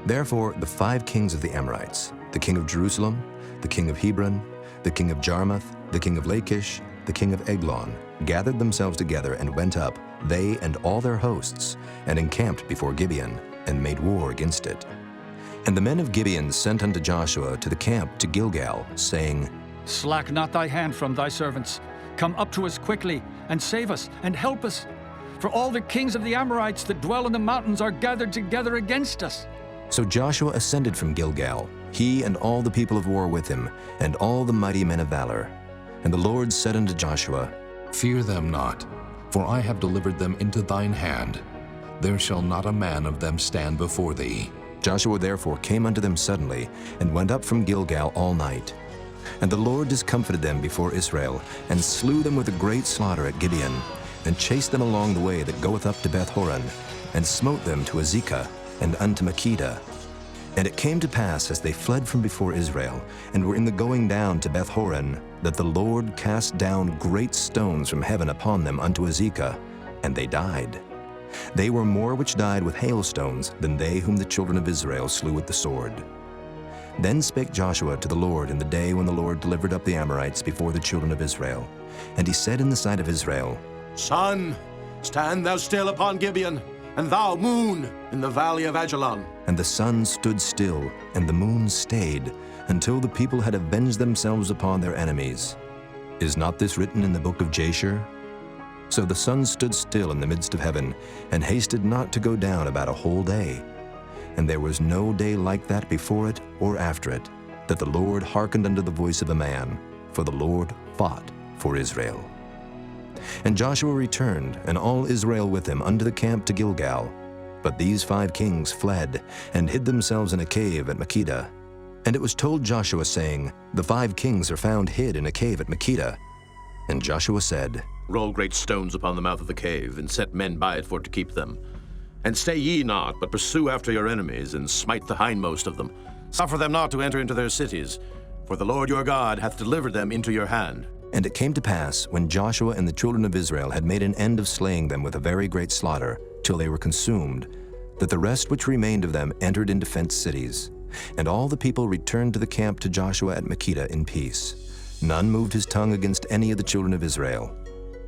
Therefore the 5 kings of the Amorites, the king of Jerusalem, the king of Hebron, the king of Jarmuth, the king of Lachish, the king of Eglon, gathered themselves together and went up, they and all their hosts, and encamped before Gibeon, and made war against it. And the men of Gibeon sent unto Joshua to the camp to Gilgal, saying, Slack not thy hand from thy servants. Come up to us quickly, and save us, and help us. For all the kings of the Amorites that dwell in the mountains are gathered together against us. So Joshua ascended from Gilgal, he and all the people of war with him, and all the mighty men of valor. And the Lord said unto Joshua, Fear them not, for I have delivered them into thine hand. There shall not a man of them stand before thee. Joshua therefore came unto them suddenly, and went up from Gilgal all night. And the Lord discomfited them before Israel, and slew them with a great slaughter at Gibeon, and chased them along the way that goeth up to Beth-horon, and smote them to Azekah, and unto Makkedah. And it came to pass, as they fled from before Israel, and were in the going down to Beth-horon, that the Lord cast down great stones from heaven upon them unto Azekah, and they died. They were more which died with hailstones than they whom the children of Israel slew with the sword. Then spake Joshua to the Lord in the day when the Lord delivered up the Amorites before the children of Israel. And he said in the sight of Israel, Sun, stand thou still upon Gibeon, and thou, moon, in the valley of Ajalon. and the sun stood still, and the moon stayed, until the people had avenged themselves upon their enemies. Is not this written in the book of Jashar? So the sun stood still in the midst of heaven, and hasted not to go down about a whole day. And there was no day like that before it or after it, that the Lord hearkened unto the voice of a man, for the Lord fought for Israel. And Joshua returned, and all Israel with him, unto the camp to Gilgal. But these 5 kings fled, and hid themselves in a cave at Makkedah. And it was told Joshua, saying, The 5 kings are found hid in a cave at Makkedah. And Joshua said, Roll great stones upon the mouth of the cave, and set men by it for to keep them. And stay ye not, but pursue after your enemies, and smite the hindmost of them. Suffer them not to enter into their cities, for the Lord your God hath delivered them into your hand. And it came to pass, when Joshua and the children of Israel had made an end of slaying them with a very great slaughter, till they were consumed, that the rest which remained of them entered into fenced cities. And all the people returned to the camp to Joshua at Makkedah in peace. None moved his tongue against any of the children of Israel.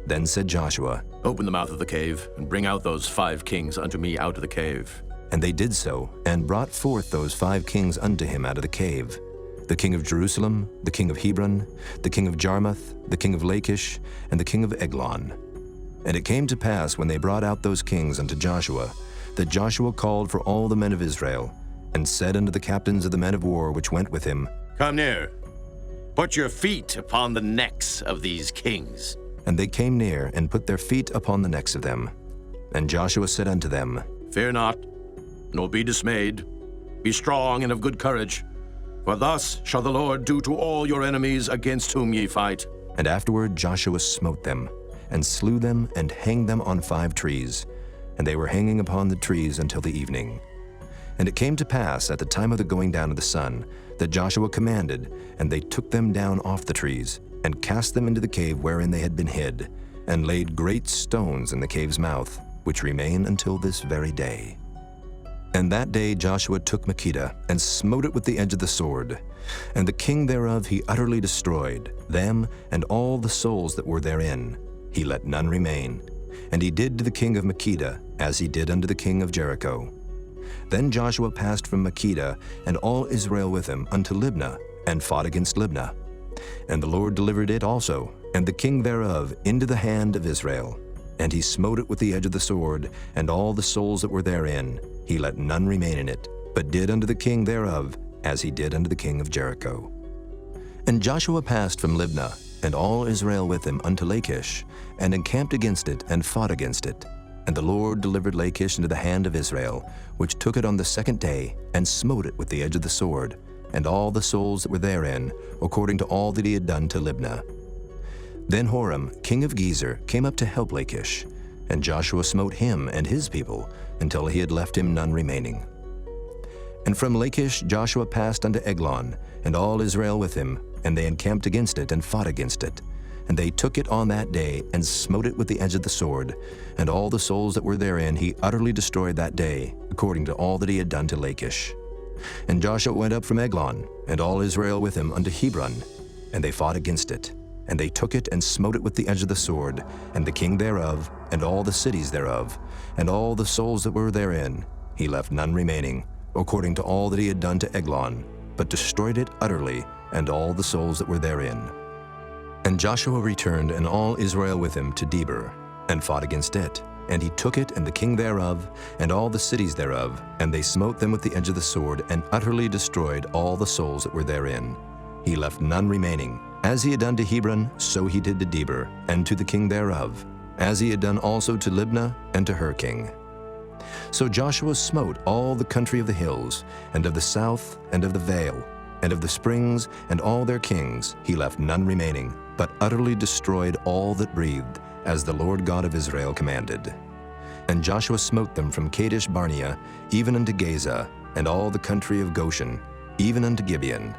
Then said Joshua, Open the mouth of the cave, and bring out those 5 kings unto me out of the cave. And they did so, and brought forth those 5 kings unto him out of the cave: the king of Jerusalem, the king of Hebron, the king of Jarmuth, the king of Lachish, and the king of Eglon. And it came to pass, when they brought out those kings unto Joshua, that Joshua called for all the men of Israel, and said unto the captains of the men of war which went with him, Come near. Put your feet upon the necks of these kings. And they came near, and put their feet upon the necks of them. And Joshua said unto them, Fear not, nor be dismayed. Be strong and of good courage. For thus shall the Lord do to all your enemies against whom ye fight. And afterward Joshua smote them, and slew them, and hanged them on 5 trees. And they were hanging upon the trees until the evening. And it came to pass at the time of the going down of the sun, that Joshua commanded, and they took them down off the trees, and cast them into the cave wherein they had been hid, and laid great stones in the cave's mouth, which remain until this very day. And that day Joshua took Makkedah, and smote it with the edge of the sword. And the king thereof he utterly destroyed, them and all the souls that were therein. He let none remain. And he did to the king of Makkedah as he did unto the king of Jericho. Then Joshua passed from Makkedah, and all Israel with him, unto Libnah, and fought against Libnah. And the Lord delivered it also, and the king thereof, into the hand of Israel. And he smote it with the edge of the sword, and all the souls that were therein. He let none remain in it, but did unto the king thereof as he did unto the king of Jericho. And Joshua passed from Libnah, and all Israel with him, unto Lachish, and encamped against it, and fought against it. And the Lord delivered Lachish into the hand of Israel, which took it on the 2nd day, and smote it with the edge of the sword, and all the souls that were therein, according to all that he had done to Libnah. Then Horam, king of Gezer, came up to help Lachish, and Joshua smote him and his people, until he had left him none remaining. And from Lachish Joshua passed unto Eglon, and all Israel with him, and they encamped against it, and fought against it. And they took it on that day, and smote it with the edge of the sword, and all the souls that were therein he utterly destroyed that day, according to all that he had done to Lachish. And Joshua went up from Eglon, and all Israel with him, unto Hebron, and they fought against it. And they took it, and smote it with the edge of the sword, and the king thereof, and all the cities thereof, and all the souls that were therein. He left none remaining, according to all that he had done to Eglon, but destroyed it utterly, and all the souls that were therein. And Joshua returned, and all Israel with him, to Debir, and fought against it. And he took it, and the king thereof, and all the cities thereof, and they smote them with the edge of the sword, and utterly destroyed all the souls that were therein. He left none remaining. As he had done to Hebron, so he did to Debir, and to the king thereof, as he had done also to Libnah, and to her king. So Joshua smote all the country of the hills, and of the south, and of the vale, and of the springs, and all their kings. He left none remaining, but utterly destroyed all that breathed, as the Lord God of Israel commanded. And Joshua smote them from Kadesh Barnea, even unto Gaza, and all the country of Goshen, even unto Gibeon.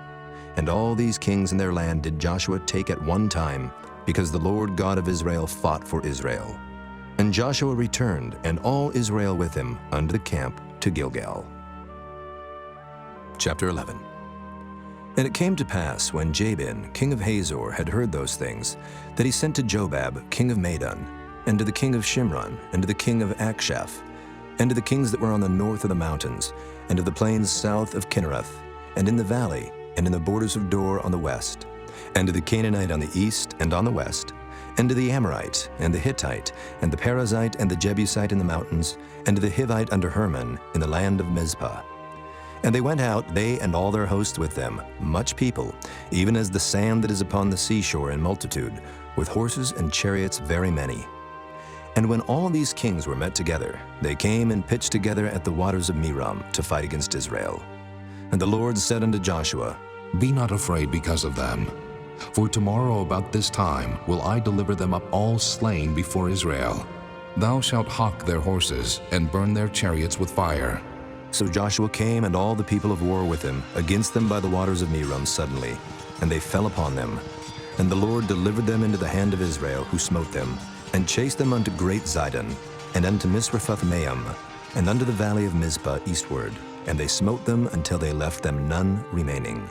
And all these kings in their land did Joshua take at one time, because the Lord God of Israel fought for Israel. And Joshua returned, and all Israel with him, unto the camp to Gilgal. Chapter 11. And it came to pass, when Jabin, king of Hazor, had heard those things, that he sent to Jobab, king of Madon, and to the king of Shimron, and to the king of Akshaph, and to the kings that were on the north of the mountains, and of the plains south of Kinnereth, and in the valley, and in the borders of Dor on the west, and to the Canaanite on the east and on the west, and to the Amorite, and the Hittite, and the Perizzite, and the Jebusite in the mountains, and to the Hivite under Hermon in the land of Mizpah. And they went out, they and all their hosts with them, much people, even as the sand that is upon the seashore in multitude, with horses and chariots very many. And when all these kings were met together, they came and pitched together at the waters of Merom to fight against Israel. And the Lord said unto Joshua, Be not afraid because of them. For tomorrow about this time will I deliver them up all slain before Israel. Thou shalt hawk their horses, and burn their chariots with fire. So Joshua came and all the people of war with him against them by the waters of Merom suddenly, and they fell upon them. And the Lord delivered them into the hand of Israel, who smote them, and chased them unto great Zidon, and unto Misrephoth-maim, and unto the valley of Mizpah eastward. And they smote them until they left them none remaining.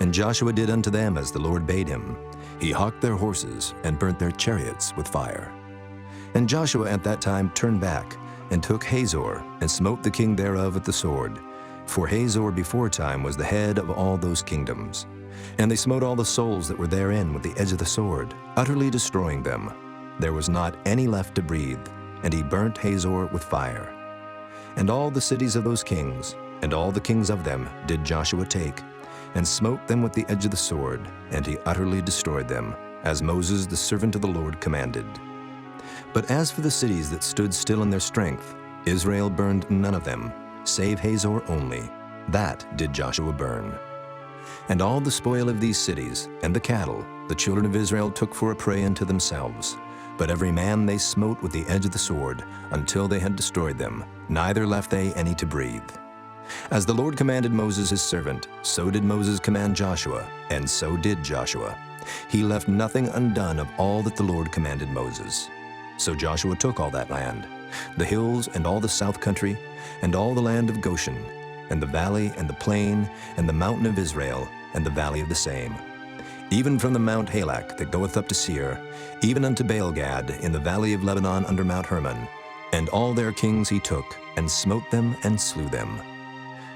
And Joshua did unto them as the Lord bade him. He hawked their horses, and burnt their chariots with fire. And Joshua at that time turned back, and took Hazor, and smote the king thereof with the sword. For Hazor beforetime was the head of all those kingdoms. And they smote all the souls that were therein with the edge of the sword, utterly destroying them. There was not any left to breathe, and he burnt Hazor with fire. And all the cities of those kings, and all the kings of them, did Joshua take, and smote them with the edge of the sword, and he utterly destroyed them, as Moses the servant of the Lord commanded. But as for the cities that stood still in their strength, Israel burned none of them, save Hazor only. That did Joshua burn. And all the spoil of these cities, and the cattle, the children of Israel took for a prey unto themselves. But every man they smote with the edge of the sword, until they had destroyed them, neither left they any to breathe. As the Lord commanded Moses his servant, so did Moses command Joshua, and so did Joshua. He left nothing undone of all that the Lord commanded Moses. So Joshua took all that land, the hills and all the south country, and all the land of Goshen, and the valley and the plain, and the mountain of Israel, and the valley of the same, even from the Mount Halak that goeth up to Seir, even unto Baalgad in the valley of Lebanon under Mount Hermon. And all their kings he took, and smote them and slew them.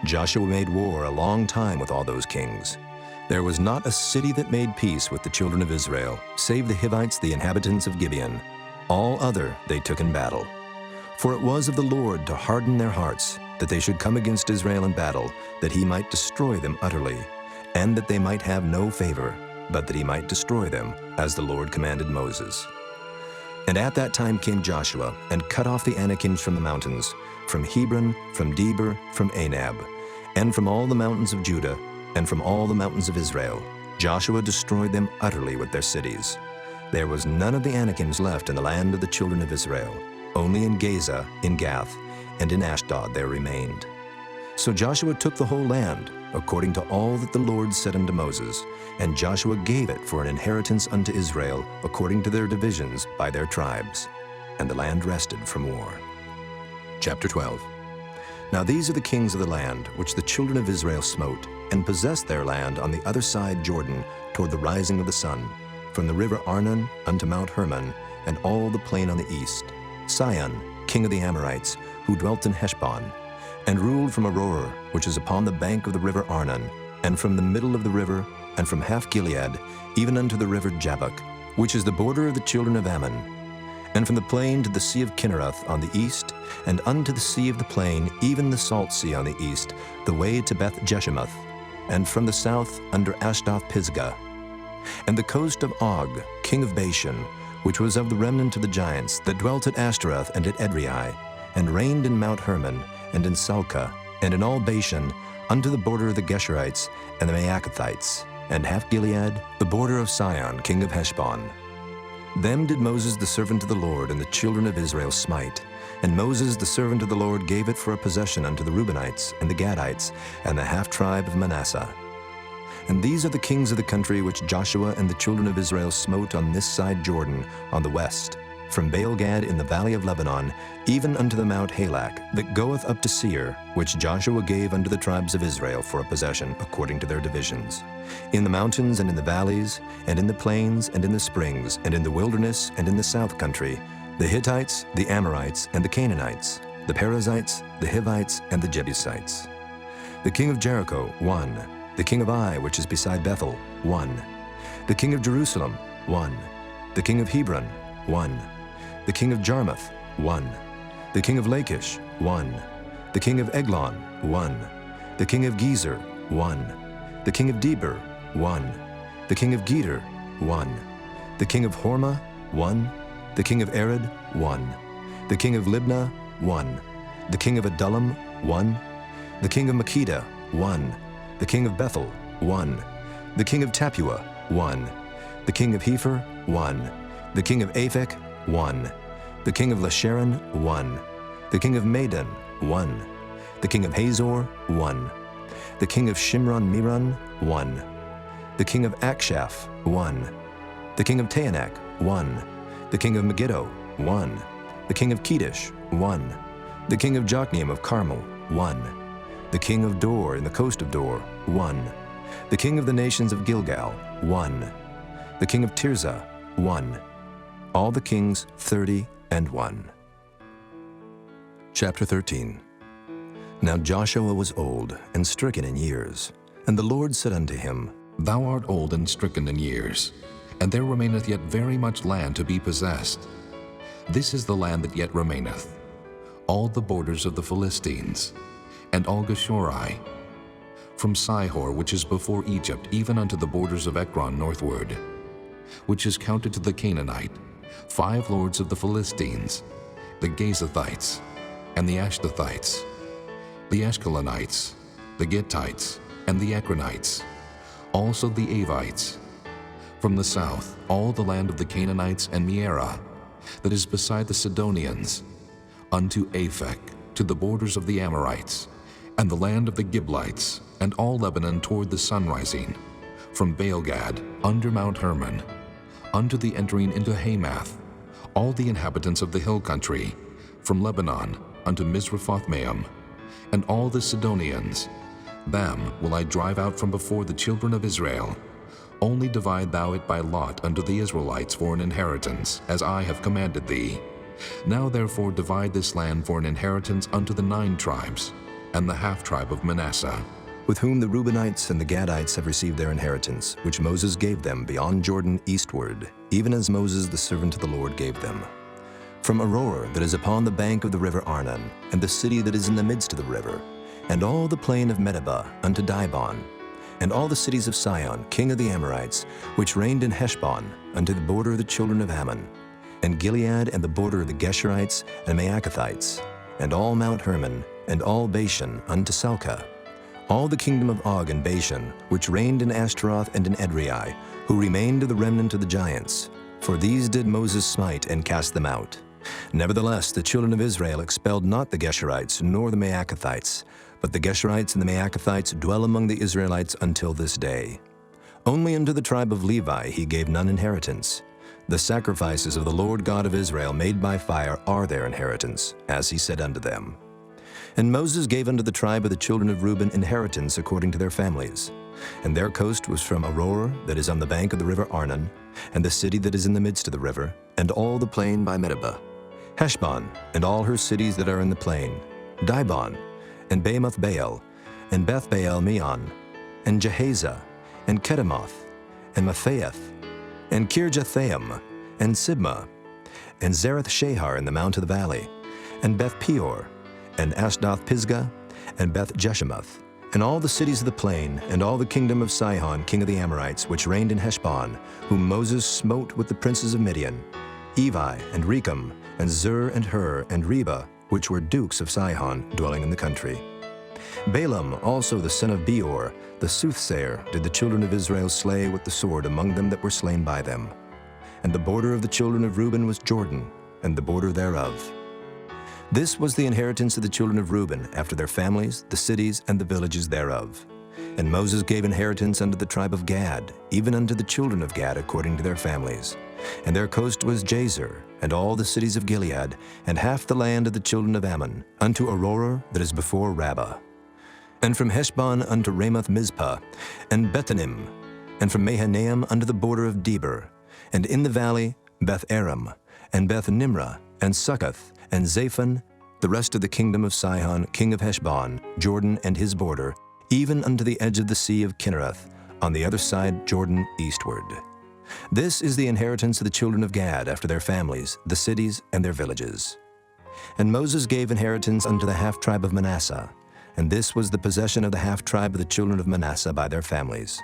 Joshua made war a long time with all those kings. There was not a city that made peace with the children of Israel, save the Hivites, the inhabitants of Gibeon. All other they took in battle. For it was of the Lord to harden their hearts, that they should come against Israel in battle, that he might destroy them utterly, and that they might have no favor, but that he might destroy them, as the Lord commanded Moses. And at that time came Joshua, and cut off the Anakims from the mountains, from Hebron, from Debir, from Anab, and from all the mountains of Judah, and from all the mountains of Israel. Joshua destroyed them utterly with their cities. There was none of the Anakims left in the land of the children of Israel. Only in Gaza, in Gath, and in Ashdod there remained. So Joshua took the whole land, according to all that the Lord said unto Moses, and Joshua gave it for an inheritance unto Israel, according to their divisions by their tribes. And the land rested from war. Chapter 12. Now these are the kings of the land, which the children of Israel smote, and possessed their land on the other side Jordan, toward the rising of the sun, from the river Arnon unto Mount Hermon, and all the plain on the east. Sihon, king of the Amorites, who dwelt in Heshbon, and ruled from Aroer, which is upon the bank of the river Arnon, and from the middle of the river, and from half Gilead, even unto the river Jabbok, which is the border of the children of Ammon, and from the plain to the sea of Kinnereth on the east, and unto the sea of the plain, even the salt sea on the east, the way to Beth Jeshimoth, and from the south under Ashdoth Pisgah, and the coast of Og, king of Bashan, which was of the remnant of the giants that dwelt at Ashtaroth and at Edrei, and reigned in Mount Hermon, and in Salcah, and in all Bashan, unto the border of the Geshurites and the Maacathites, and half Gilead, the border of Sihon, king of Heshbon. Them did Moses the servant of the Lord and the children of Israel smite. And Moses the servant of the Lord gave it for a possession unto the Reubenites, and the Gadites, and the half-tribe of Manasseh. And these are the kings of the country which Joshua and the children of Israel smote on this side Jordan, on the west, from Baalgad in the valley of Lebanon, even unto the Mount Halak, that goeth up to Seir, which Joshua gave unto the tribes of Israel for a possession, according to their divisions. In the mountains and in the valleys, and in the plains and in the springs, and in the wilderness and in the south country, the Hittites, the Amorites, and the Canaanites, the Perizzites, the Hivites, and the Jebusites. The king of Jericho, 1. The king of Ai, which is beside Bethel, 1. The king of Jerusalem, 1. The king of Hebron, 1. The king of Jarmuth, 1. The king of Lachish, 1. The king of Eglon, 1. The king of Gezer, 1. The king of Debir, 1. The king of Geder, 1. The king of Hormah, 1. The king of Arad, 1. The king of Libnah, 1. The king of Adullam, 1. The king of Makkedah, 1. The king of Bethel, 1. The king of Tappuah, 1. The king of Hepher, 1. The king of Aphek, 1. The king of Lasharon, 1. The king of Madon, 1. The king of Hazor, 1. The king of Shimron-Meron, 1. The king of Akshaph, 1. The king of Taanach, 1. The king of Megiddo, 1. The king of Kedesh, 1. The king of Jokneam of Carmel, 1. The king of Dor in the coast of Dor, 1. The king of the nations of Gilgal, 1. The king of Tirzah, 1. All the kings 30-1. Chapter 13. Now Joshua was old and stricken in years, and the Lord said unto him, Thou art old and stricken in years, and there remaineth yet very much land to be possessed. This is the land that yet remaineth, all the borders of the Philistines, and all Geshuri, from Sihor, which is before Egypt, even unto the borders of Ekron northward, which is counted to the Canaanite, 5 lords of the Philistines, the Gazathites, and the Ashdothites, the Ashkelonites, the Gittites, and the Ekronites, also the Avites. From the south, all the land of the Canaanites and Mearah, that is beside the Sidonians, unto Aphek, to the borders of the Amorites, and the land of the Gibeonites, and all Lebanon toward the sunrising, from Baalgad, under Mount Hermon, unto the entering into Hamath, all the inhabitants of the hill country, from Lebanon unto Misrephoth-maim, and all the Sidonians. Them will I drive out from before the children of Israel. Only divide thou it by lot unto the Israelites for an inheritance, as I have commanded thee. Now therefore divide this land for an inheritance unto the 9 tribes, and the half-tribe of Manasseh, with whom the Reubenites and the Gadites have received their inheritance, which Moses gave them beyond Jordan eastward, even as Moses the servant of the Lord gave them. From Aroer that is upon the bank of the river Arnon, and the city that is in the midst of the river, and all the plain of Medeba unto Dibon, and all the cities of Sihon, king of the Amorites, which reigned in Heshbon, unto the border of the children of Ammon, and Gilead and the border of the Geshurites and Maacathites, and all Mount Hermon, and all Bashan unto Salcah, all the kingdom of Og and Bashan, which reigned in Ashtaroth and in Edrei, who remained of the remnant of the giants. For these did Moses smite and cast them out. Nevertheless, the children of Israel expelled not the Geshurites nor the Maacathites, but the Geshurites and the Maacathites dwell among the Israelites until this day. Only unto the tribe of Levi he gave none inheritance. The sacrifices of the Lord God of Israel made by fire are their inheritance, as he said unto them. And Moses gave unto the tribe of the children of Reuben inheritance according to their families. And their coast was from Aroer that is on the bank of the river Arnon, and the city that is in the midst of the river, and all the plain by Medeba, Heshbon, and all her cities that are in the plain, Dibon, and Bamoth Baal, and Beth Baal Meon, and Jehaza, and Kedemoth, and Mephaeth, and Kirjathaim, and Sibmah, and Zerath Shahar in the mount of the valley, and Beth Peor, and Ashdoth Pisgah, and Beth Jeshemoth, and all the cities of the plain, and all the kingdom of Sihon king of the Amorites, which reigned in Heshbon, whom Moses smote with the princes of Midian, Evi, and Rechem, and Zur, and Hur, and Reba, which were dukes of Sihon, dwelling in the country. Balaam also the son of Beor, the soothsayer, did the children of Israel slay with the sword among them that were slain by them. And the border of the children of Reuben was Jordan, and the border thereof. This was the inheritance of the children of Reuben, after their families, the cities, and the villages thereof. And Moses gave inheritance unto the tribe of Gad, even unto the children of Gad according to their families. And their coast was Jazer, and all the cities of Gilead, and half the land of the children of Ammon, unto Aroer that is before Rabbah. And from Heshbon unto Ramoth Mizpah, and Bethanim, and from Mahanaim unto the border of Debir, and in the valley Beth Aram, and Beth Nimrah, and Succoth, and Zaphon, the rest of the kingdom of Sihon king of Heshbon, Jordan and his border, even unto the edge of the sea of Kinnereth, on the other side Jordan eastward. This is the inheritance of the children of Gad after their families, the cities and their villages. And Moses gave inheritance unto the half-tribe of Manasseh, and this was the possession of the half-tribe of the children of Manasseh by their families.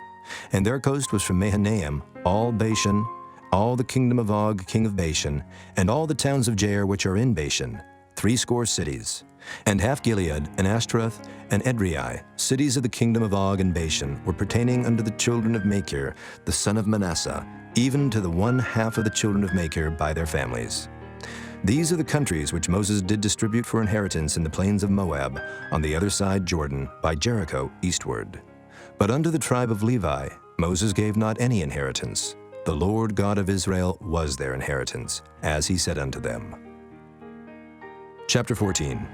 And their coast was from Mahanaim, all Bashan, all the kingdom of Og, king of Bashan, and all the towns of Jair which are in Bashan, 80 cities. And half Gilead, and Ashtaroth, and Edrei, cities of the kingdom of Og and Bashan, were pertaining unto the children of Machir, the son of Manasseh, even to the 1/2 of the children of Machir by their families. These are the countries which Moses did distribute for inheritance in the plains of Moab, on the other side Jordan, by Jericho eastward. But unto the tribe of Levi Moses gave not any inheritance. The Lord God of Israel was their inheritance, as he said unto them. Chapter 14.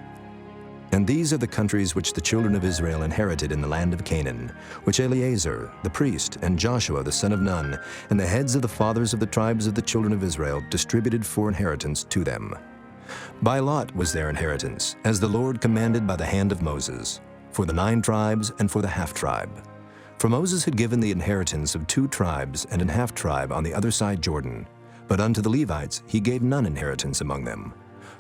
And these are the countries which the children of Israel inherited in the land of Canaan, which Eleazar the priest and Joshua the son of Nun, and the heads of the fathers of the tribes of the children of Israel distributed for inheritance to them. By lot was their inheritance, as the Lord commanded by the hand of Moses, for the 9 tribes and for the half-tribe. For Moses had given the inheritance of 2 tribes and an half-tribe on the other side Jordan, but unto the Levites he gave none inheritance among them.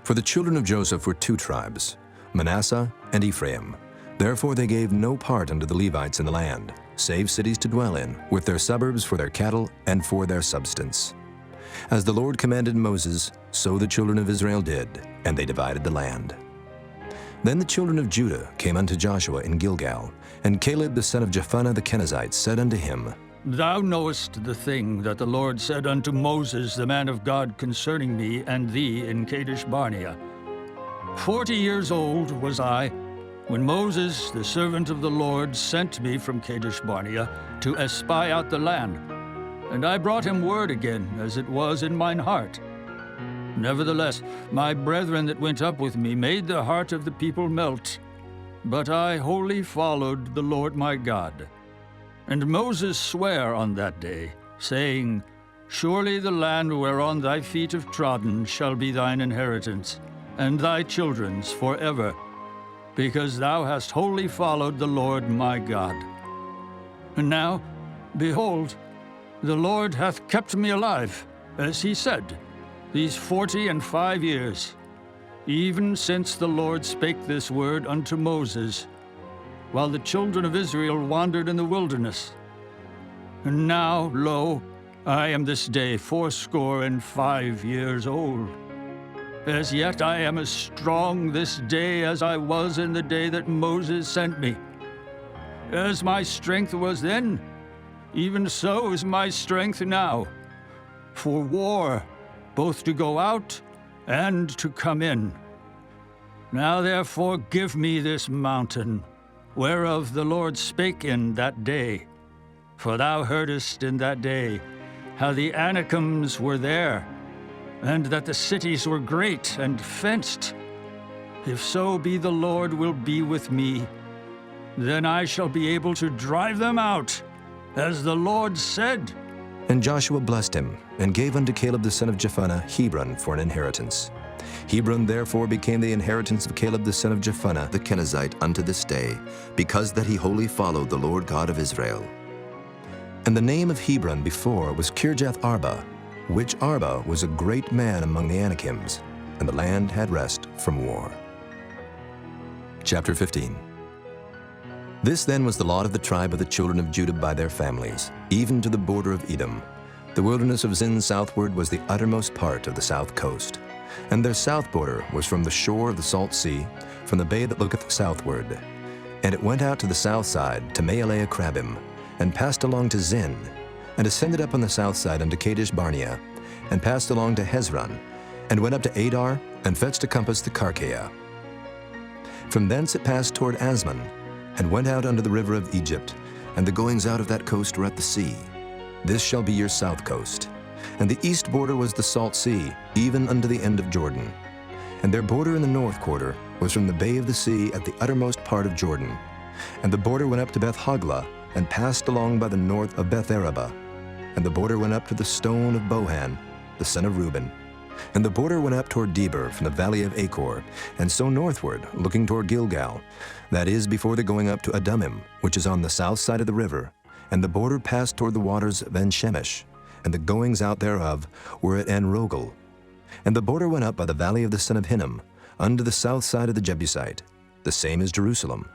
For the children of Joseph were 2 tribes, Manasseh and Ephraim. Therefore they gave no part unto the Levites in the land, save cities to dwell in, with their suburbs for their cattle and for their substance. As the Lord commanded Moses, so the children of Israel did, and they divided the land. Then the children of Judah came unto Joshua in Gilgal, and Caleb the son of Jephunneh the Kenizzite said unto him, Thou knowest the thing that the Lord said unto Moses the man of God concerning me and thee in Kadesh Barnea. 40 years old was I, when Moses, the servant of the Lord, sent me from Kadesh Barnea to espy out the land. And I brought him word again, as it was in mine heart. Nevertheless, my brethren that went up with me made the heart of the people melt. But I wholly followed the Lord my God. And Moses sware on that day, saying, Surely the land whereon thy feet have trodden shall be thine inheritance, and thy children's forever, because thou hast wholly followed the Lord my God. And now, behold, the Lord hath kept me alive, as he said, these 45 years, even since the Lord spake this word unto Moses, while the children of Israel wandered in the wilderness. And now, lo, I am this day 85 years old. As yet I am as strong this day as I was in the day that Moses sent me. As my strength was then, even so is my strength now, for war, both to go out and to come in. Now therefore give me this mountain, whereof the Lord spake in that day. For thou heardest in that day how the Anakims were there, and that the cities were great and fenced. If so be the Lord will be with me, then I shall be able to drive them out, as the Lord said. And Joshua blessed him, and gave unto Caleb the son of Jephunneh Hebron for an inheritance. Hebron therefore became the inheritance of Caleb the son of Jephunneh the Kenizzite unto this day, because that he wholly followed the Lord God of Israel. And the name of Hebron before was Kirjath Arba, which Arba was a great man among the Anakims, and the land had rest from war. Chapter 15. This then was the lot of the tribe of the children of Judah by their families, even to the border of Edom. The wilderness of Zin southward was the uttermost part of the south coast. And their south border was from the shore of the salt sea, from the bay that looketh southward. And it went out to the south side, to Maalea Krabim, and passed along to Zin, and ascended up on the south side unto Kadesh Barnea, and passed along to Hezron, and went up to Adar, and fetched a compass to Karkea. From thence it passed toward Asmon, and went out unto the river of Egypt, and the goings out of that coast were at the sea. This shall be your south coast. And the east border was the salt sea, even unto the end of Jordan. And their border in the north quarter was from the bay of the sea at the uttermost part of Jordan. And the border went up to Beth Hoglah, and passed along by the north of Beth Araba. And the border went up to the stone of Bohan, the son of Reuben. And the border went up toward Debir from the valley of Achor, and so northward, looking toward Gilgal, that is, before the going up to Adumim, which is on the south side of the river. And the border passed toward the waters of En-Shemesh, and the goings out thereof were at En-Rogel. And the border went up by the valley of the son of Hinnom, unto the south side of the Jebusite, the same as Jerusalem.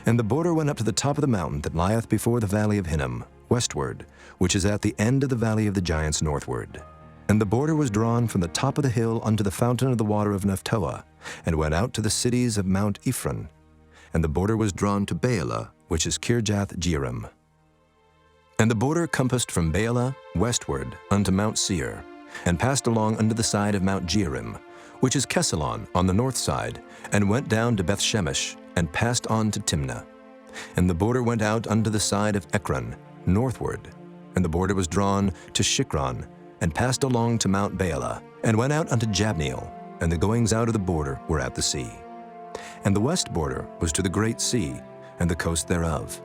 And the border went up to the top of the mountain that lieth before the valley of Hinnom, westward, which is at the end of the valley of the giants northward. And the border was drawn from the top of the hill unto the fountain of the water of Naphtali, and went out to the cities of Mount Ephraim. And the border was drawn to Baalah, which is Kirjath-jearim. And the border compassed from Baalah westward unto Mount Seir, and passed along unto the side of Mount Jearim, which is Kesalon on the north side, and went down to Beth-Shemesh, and passed on to Timnah. And the border went out unto the side of Ekron, northward. And the border was drawn to Shikron, and passed along to Mount Baalah, and went out unto Jabneel, and the goings out of the border were at the sea. And the west border was to the great sea, and the coast thereof.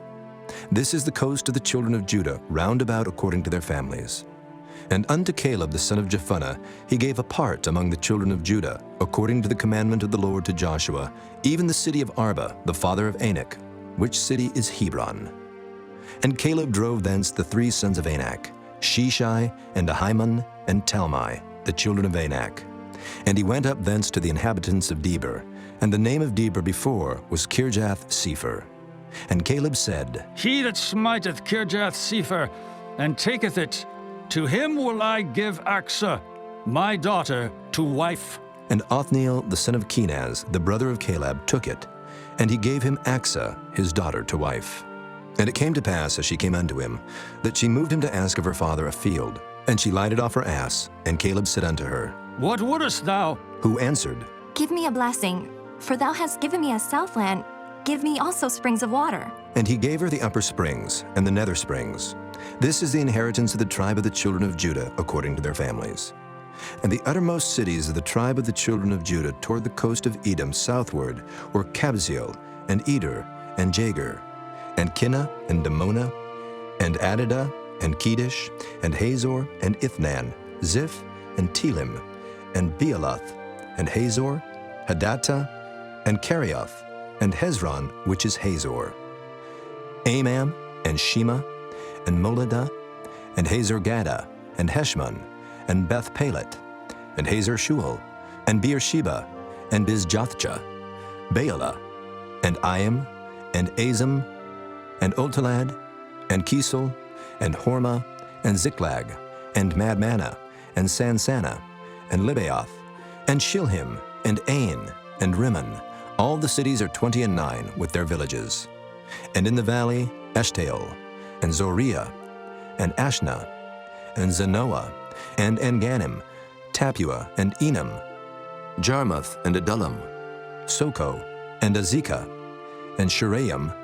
This is the coast of the children of Judah, round about according to their families. And unto Caleb the son of Jephunneh he gave a part among the children of Judah, according to the commandment of the Lord to Joshua, even the city of Arba, the father of Anak, which city is Hebron. And Caleb drove thence the 3 sons of Anak, Sheshai, and Ahiman, and Talmai, the children of Anak. And he went up thence to the inhabitants of Debir, and the name of Debir before was Kirjath-Sepher. And Caleb said, He that smiteth Kirjath-Sepher, and taketh it, to him will I give Achsah, my daughter, to wife. And Othniel the son of Kenaz, the brother of Caleb, took it, and he gave him Achsah, his daughter, to wife. And it came to pass, as she came unto him, that she moved him to ask of her father a field. And she lighted off her ass, and Caleb said unto her, What wouldest thou? Who answered, Give me a blessing, for thou hast given me a southland. Give me also springs of water. And he gave her the upper springs and the nether springs. This is the inheritance of the tribe of the children of Judah, according to their families. And the uttermost cities of the tribe of the children of Judah toward the coast of Edom southward were Kabzeel, and Eder, and Jagur, and Kinnah, and Damonah, and Adadah, and Kedesh, and Hazor, and Ithnan, Ziph, and Telim, and Bealoth, and Hazor, Hadattah, and Kerioth, and Hezron, which is Hazor, Amam, and Shema, and Moladah, and Hazar-Gadah, and Heshmon, and Beth-Pelet, and Hazar-Shual, and Beersheba, and Bizjothjah, Baalah, and Iam, and Azim, and Oltalad, and Kisel, and Hormah, and Ziklag, and Madmanah, and Sansannah, and Libaoth, and Shilhim, and Ain, and Rimmon. All the cities are 29 with their villages. And in the valley, Eshtaol, and Zoriah, and Ashna, and Zanoah, and Enganim, Tapua, and Enam, Jarmuth, and Adullam, Soko, and Azekah, and Shuraim,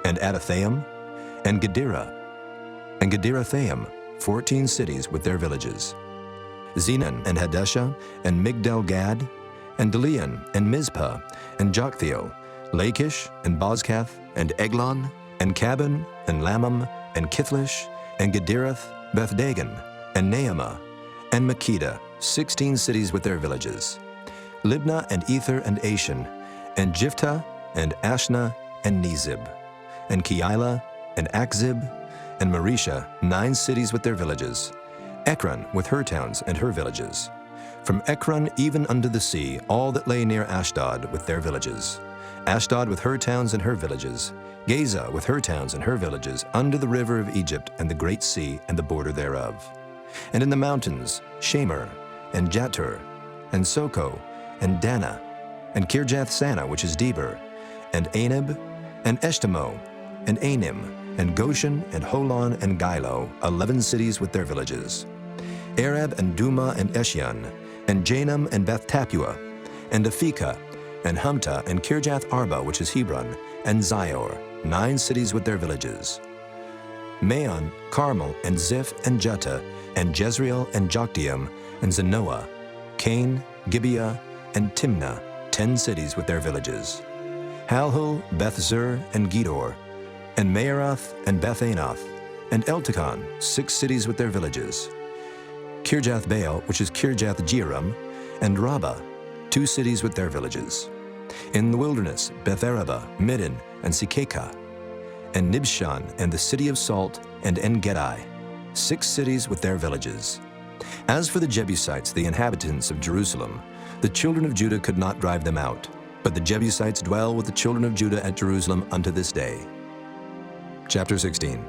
and Adathaim, and Gedera, and Gederathaim, 14 cities with their villages. Zenan, and Hadeshah, and Migdal-Gad, and Delian, and Mizpah, and Joktheel, Lachish, and Bozkath, and Eglon, and Cabin, and Lamam, and Kithlish, and Gederath, Beth-Dagon, and Naamah, and Makkedah, 16 cities with their villages. Libnah, and Ether, and Ashan, and Jiphthah, and Ashna, and Nezib, and Keilah, and Achzib, and Marisha, 9 cities with their villages. Ekron with her towns and her villages. From Ekron even unto the sea, all that lay near Ashdod with their villages. Ashdod with her towns and her villages. Gaza with her towns and her villages, under the river of Egypt and the great sea and the border thereof. And in the mountains, Shamer, and Jatur, and Soko, and Dana, and Kirjath-Sanah, which is Debir, and Anab, and Eshtemoh, and Anim, and Goshen, and Holon, and Gilo, 11 cities with their villages. Arab, and Duma, and Eshion, and Janam, and Beth-Tapua, and Aphekah, and Humta, and Kirjath-Arba, which is Hebron, and Zior, 9 cities with their villages. Maon, Carmel, and Ziph, and Juttah, and Jezreel, and Jokdeam, and Zanoah, Cain, Gibeah, and Timnah, 10 cities with their villages. Halhul, Beth-Zur, and Gedor, and Maaroth, and Beth-Anoth, and Eltekon, 6 cities with their villages. Kirjath-Baal, which is Kirjath-Jearim, and Rabbah, 2 cities with their villages. In the wilderness, Beth-araba, Middin, and Sikekah, and Nibshan, and the city of Salt, and En-gedi, 6 cities with their villages. As for the Jebusites, the inhabitants of Jerusalem, the children of Judah could not drive them out, but the Jebusites dwell with the children of Judah at Jerusalem unto this day. Chapter 16.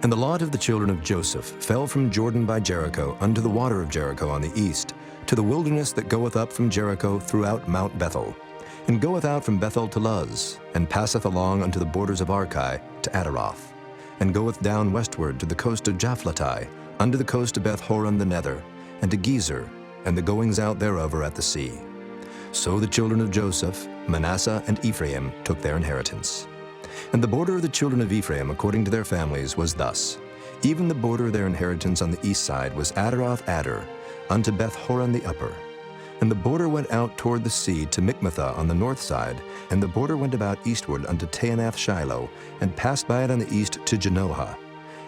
And the lot of the children of Joseph fell from Jordan by Jericho unto the water of Jericho on the east, to the wilderness that goeth up from Jericho throughout Mount Bethel, and goeth out from Bethel to Luz, and passeth along unto the borders of Archi to Adaroth, and goeth down westward to the coast of Japhleti, unto the coast of Beth-horon the nether, and to Gezer, and the goings out thereof are at the sea. So the children of Joseph, Manasseh, and Ephraim took their inheritance. And the border of the children of Ephraim according to their families was thus. Even the border of their inheritance on the east side was Adaroth-adar, unto Beth-horon the upper. And the border went out toward the sea to Michmethah on the north side, and the border went about eastward unto Taanath-shiloh, and passed by it on the east to Janohah.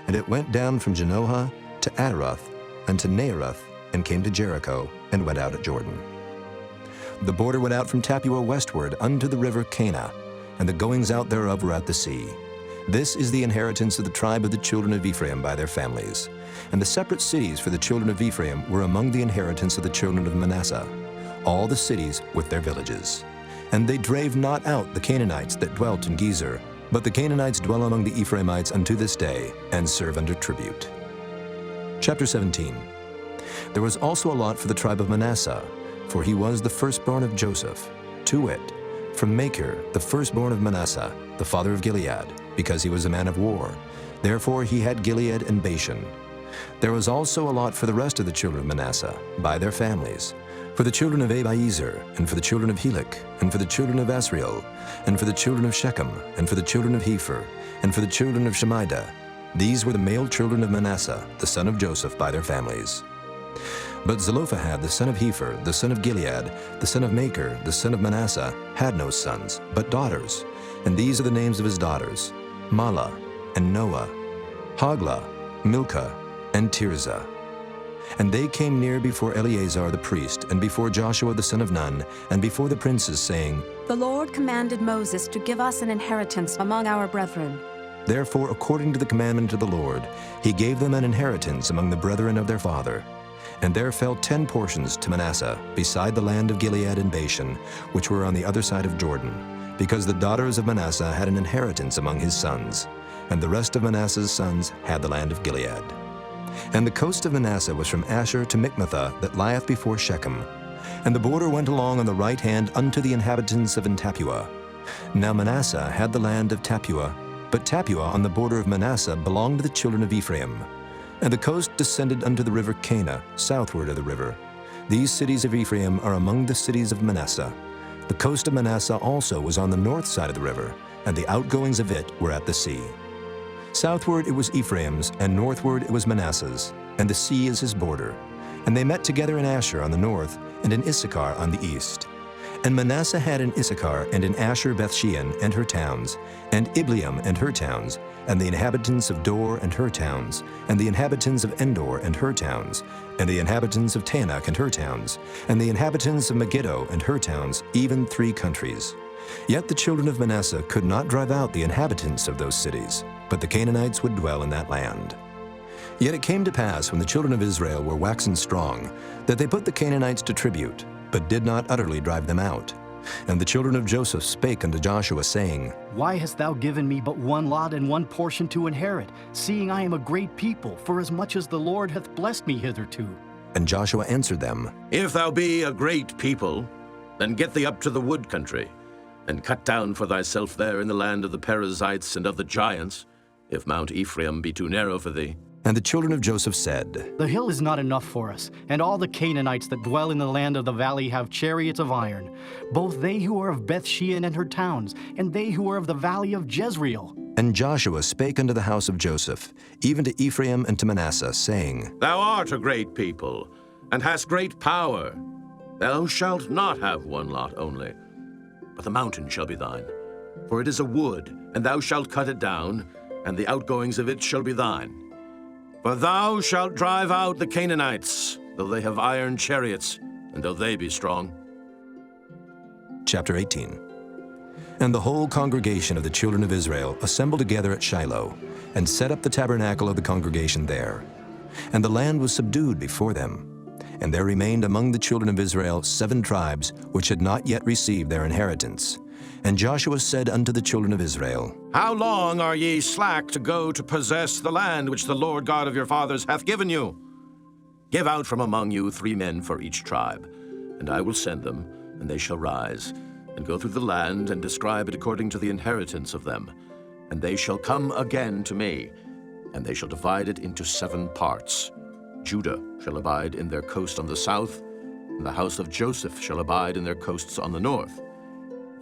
And it went down from Janohah to Adaroth, and to Naarath, and came to Jericho, and went out at Jordan. The border went out from Tappuah westward unto the river Cana, and the goings out thereof were at the sea. This is the inheritance of the tribe of the children of Ephraim by their families. And the separate cities for the children of Ephraim were among the inheritance of the children of Manasseh, all the cities with their villages. And they drave not out the Canaanites that dwelt in Gezer, but the Canaanites dwell among the Ephraimites unto this day, and serve under tribute. Chapter 17. There was also a lot for the tribe of Manasseh, for he was the firstborn of Joseph, to wit, from Machir, the firstborn of Manasseh, the father of Gilead, because he was a man of war. Therefore he had Gilead and Bashan. There was also a lot for the rest of the children of Manasseh, by their families, for the children of Abiezer, and for the children of Helek, and for the children of Asriel, and for the children of Shechem, and for the children of Hepher, and for the children of Shemida. These were the male children of Manasseh, the son of Joseph, by their families. But Zelophehad, the son of Hepher, the son of Gilead, the son of Machir, the son of Manasseh, had no sons, but daughters. And these are the names of his daughters: Mahlah, and Noah, Hoglah, Milcah, and Tirzah. And they came near before Eleazar the priest, and before Joshua the son of Nun, and before the princes, saying, The Lord commanded Moses to give us an inheritance among our brethren. Therefore, according to the commandment of the Lord, he gave them an inheritance among the brethren of their father. And there fell 10 portions to Manasseh, beside the land of Gilead and Bashan, which were on the other side of Jordan, because the daughters of Manasseh had an inheritance among his sons, and the rest of Manasseh's sons had the land of Gilead. And the coast of Manasseh was from Asher to Michmethah, that lieth before Shechem. And the border went along on the right hand unto the inhabitants of Tappuah. Now Manasseh had the land of Tappuah, but Tappuah on the border of Manasseh belonged to the children of Ephraim. And the coast descended unto the river Cana, southward of the river. These cities of Ephraim are among the cities of Manasseh. The coast of Manasseh also was on the north side of the river, and the outgoings of it were at the sea. Southward it was Ephraim's, and northward it was Manasseh's, and the sea is his border. And they met together in Asher on the north, and in Issachar on the east. And Manasseh had in Issachar and in Asher Bethshean and her towns, and Ibleam and her towns, and the inhabitants of Dor and her towns, and the inhabitants of Endor and her towns, and the inhabitants of Taanach and her towns, and the inhabitants of Megiddo and her towns, even 3 countries. Yet the children of Manasseh could not drive out the inhabitants of those cities, but the Canaanites would dwell in that land. Yet it came to pass, when the children of Israel were waxen strong, that they put the Canaanites to tribute, but did not utterly drive them out. And the children of Joseph spake unto Joshua, saying, Why hast thou given me but one lot and one portion to inherit, seeing I am a great people, for as much as the Lord hath blessed me hitherto? And Joshua answered them, If thou be a great people, then get thee up to the wood country, and cut down for thyself there in the land of the Perizzites and of the giants, if Mount Ephraim be too narrow for thee. And the children of Joseph said, The hill is not enough for us, and all the Canaanites that dwell in the land of the valley have chariots of iron, both they who are of Bethshean and her towns, and they who are of the valley of Jezreel. And Joshua spake unto the house of Joseph, even to Ephraim and to Manasseh, saying, Thou art a great people, and hast great power. Thou shalt not have one lot only, but the mountain shall be thine. For it is a wood, and thou shalt cut it down, and the outgoings of it shall be thine. For thou shalt drive out the Canaanites, though they have iron chariots, and though they be strong. Chapter 18. And the whole congregation of the children of Israel assembled together at Shiloh, and set up the tabernacle of the congregation there. And the land was subdued before them. And there remained among the children of Israel 7 tribes which had not yet received their inheritance. And Joshua said unto the children of Israel, How long are ye slack to go to possess the land which the Lord God of your fathers hath given you? Give out from among you 3 men for each tribe, and I will send them, and they shall rise, and go through the land, and describe it according to the inheritance of them. And they shall come again to me, and they shall divide it into 7 parts. Judah shall abide in their coast on the south, and the house of Joseph shall abide in their coasts on the north.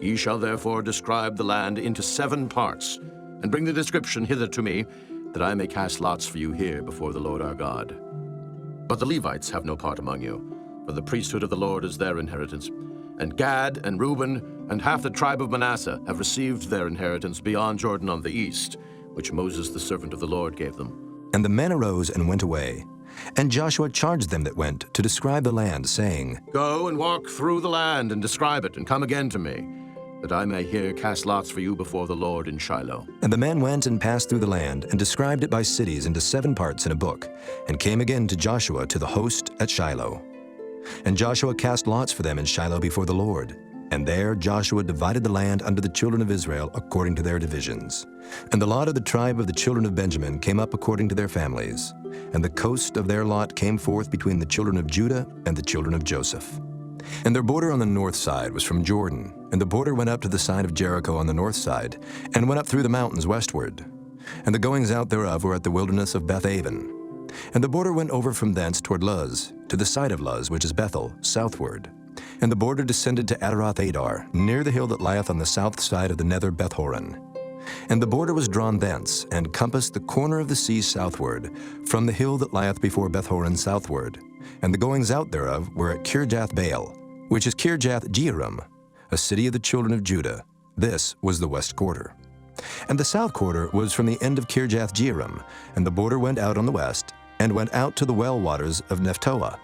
Ye shall therefore describe the land into 7 parts, and bring the description hither to me, that I may cast lots for you here before the Lord our God. But the Levites have no part among you, for the priesthood of the Lord is their inheritance. And Gad and Reuben and half the tribe of Manasseh have received their inheritance beyond Jordan on the east, which Moses the servant of the Lord gave them. And the men arose and went away. And Joshua charged them that went to describe the land, saying, Go and walk through the land and describe it, and come again to me, that I may here cast lots for you before the Lord in Shiloh. And the men went and passed through the land, and described it by cities into 7 parts in a book, and came again to Joshua to the host at Shiloh. And Joshua cast lots for them in Shiloh before the Lord. And there Joshua divided the land unto the children of Israel according to their divisions. And the lot of the tribe of the children of Benjamin came up according to their families. And the coast of their lot came forth between the children of Judah and the children of Joseph. And their border on the north side was from Jordan, and the border went up to the side of Jericho on the north side, and went up through the mountains westward. And the goings out thereof were at the wilderness of Beth-aven. And the border went over from thence toward Luz, to the side of Luz, which is Bethel, southward. And the border descended to Adaroth-adar, near the hill that lieth on the south side of the nether Beth-horon. And the border was drawn thence, and compassed the corner of the sea southward, from the hill that lieth before Beth-horon southward. And the goings out thereof were at Kirjath-baal, which is Kirjath-jearim, a city of the children of Judah. This was the west quarter. And the south quarter was from the end of Kirjath-jearim, and the border went out on the west, and went out to the well waters of Nephtoah.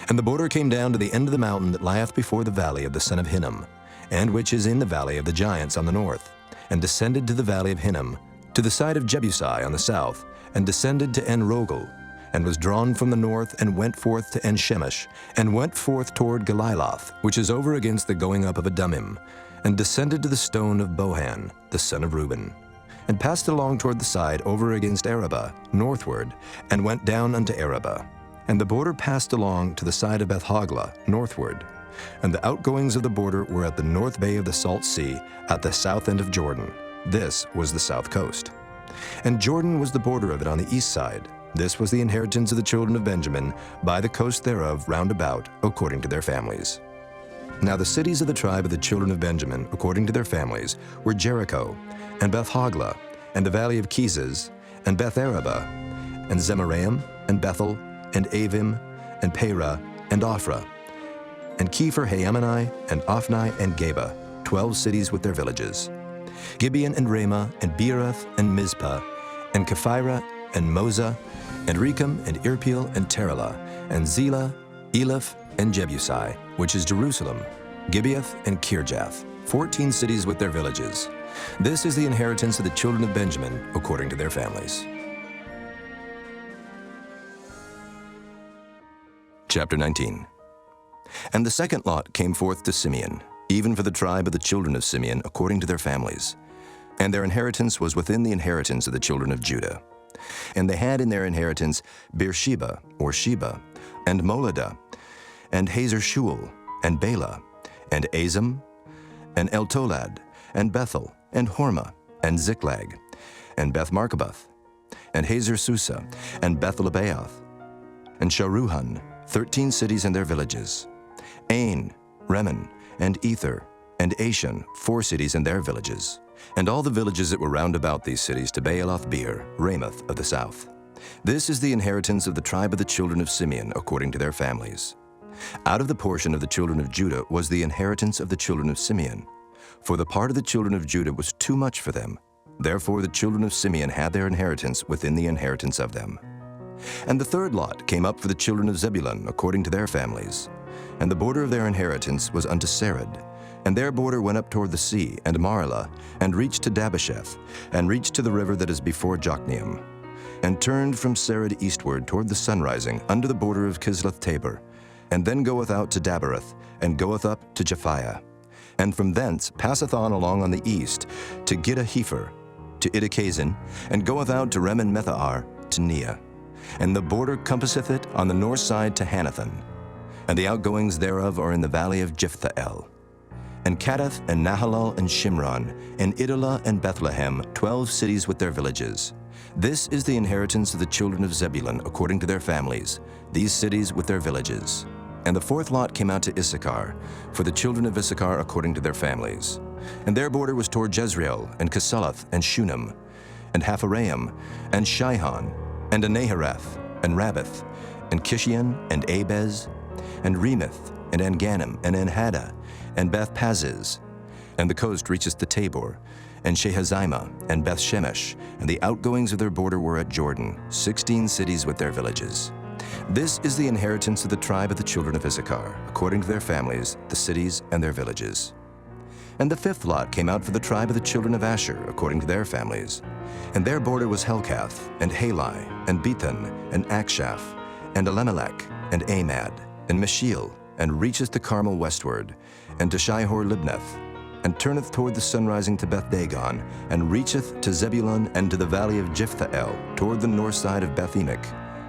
And the border came down to the end of the mountain that lieth before the valley of the son of Hinnom, and which is in the valley of the giants on the north, and descended to the valley of Hinnom, to the side of Jebusi on the south, and descended to En-rogel, and was drawn from the north, and went forth to En-shemesh, and went forth toward Galiloth, which is over against the going up of Adumim, and descended to the stone of Bohan, the son of Reuben, and passed along toward the side over against Arabah, northward, and went down unto Arabah. And the border passed along to the side of Beth-hoglah, northward. And the outgoings of the border were at the north bay of the Salt Sea, at the south end of Jordan. This was the south coast. And Jordan was the border of it on the east side. This was the inheritance of the children of Benjamin, by the coast thereof round about, according to their families. Now the cities of the tribe of the children of Benjamin, according to their families, were Jericho, and Beth-hoglah, and the valley of Keziz, and Beth-arabah, and Zemaraim, and Bethel, and Avim, and Perah, and Ophrah, and Kepher-haamani, and Ophni, and Geba, 12 cities with their villages. Gibeon, and Ramah, and Beeroth, and Mizpah, and Kephirah, and Moza, and Rechem, and Irpeel, and Terelah, and Zelah, Eleph, and Jebusi, which is Jerusalem, Gibeath, and Kirjath, 14 cities with their villages. This is the inheritance of the children of Benjamin, according to their families. Chapter 19. And the second lot came forth to Simeon, even for the tribe of the children of Simeon, according to their families. And their inheritance was within the inheritance of the children of Judah. And they had in their inheritance Beersheba, or Sheba, and Moladah, and Hazer-shual, and Bela, and Azam, and Eltolad, and Bethel, and Hormah, and Ziklag, and Beth-marcaboth, and Hazer-susa, and Beth-lebaoth, and Sharuhan, 13 cities and their villages. Ain, Remen, and Ether, and Ashan, 4 cities and their villages. And all the villages that were round about these cities to Baaloth-beer, Ramoth of the south. This is the inheritance of the tribe of the children of Simeon, according to their families. Out of the portion of the children of Judah was the inheritance of the children of Simeon. For the part of the children of Judah was too much for them. Therefore the children of Simeon had their inheritance within the inheritance of them. And the third lot came up for the children of Zebulun, according to their families. And the border of their inheritance was unto Sarid. And their border went up toward the sea, and Marlah, and reached to Dabasheth, and reached to the river that is before Jokneam, and turned from Sarid eastward toward the sunrising, under the border of Kisloth-Tabor, and then goeth out to Dabereth, and goeth up to Japhiah, and from thence passeth on along on the east to Gittah-Hepher, to Idachazin, and goeth out to Remon-Methar, to Neah. And the border compasseth it on the north side to Hanathan, and the outgoings thereof are in the valley of Jiphthahel. And Cadath, and Nahalal, and Shimron, and Idolah, and Bethlehem, 12 cities with their villages. This is the inheritance of the children of Zebulun, according to their families, these cities with their villages. And the fourth lot came out to Issachar, for the children of Issachar according to their families. And their border was toward Jezreel, and Kesuloth, and Shunem, and Hapharaim, and Shihon, and Anahareth, and Rabbath, and Kishion, and Abez, and Remoth, and Anganim, and Enhaddah, and Beth Paziz. And the coast reacheth to Tabor, and Shehazimah, and Beth Shemesh, and the outgoings of their border were at Jordan, 16 cities with their villages. This is the inheritance of the tribe of the children of Issachar, according to their families, the cities and their villages. And the fifth lot came out for the tribe of the children of Asher, according to their families. And their border was Helkath, and Halai, and Bethan, and Akshaph, and Elimelech, and Amad, and Meshiel, and reacheth to Carmel westward, and to Shihor-Libnath, and turneth toward the sunrising to Beth-Dagon, and reacheth to Zebulun and to the valley of Jiphthahel, toward the north side of Beth-Emek,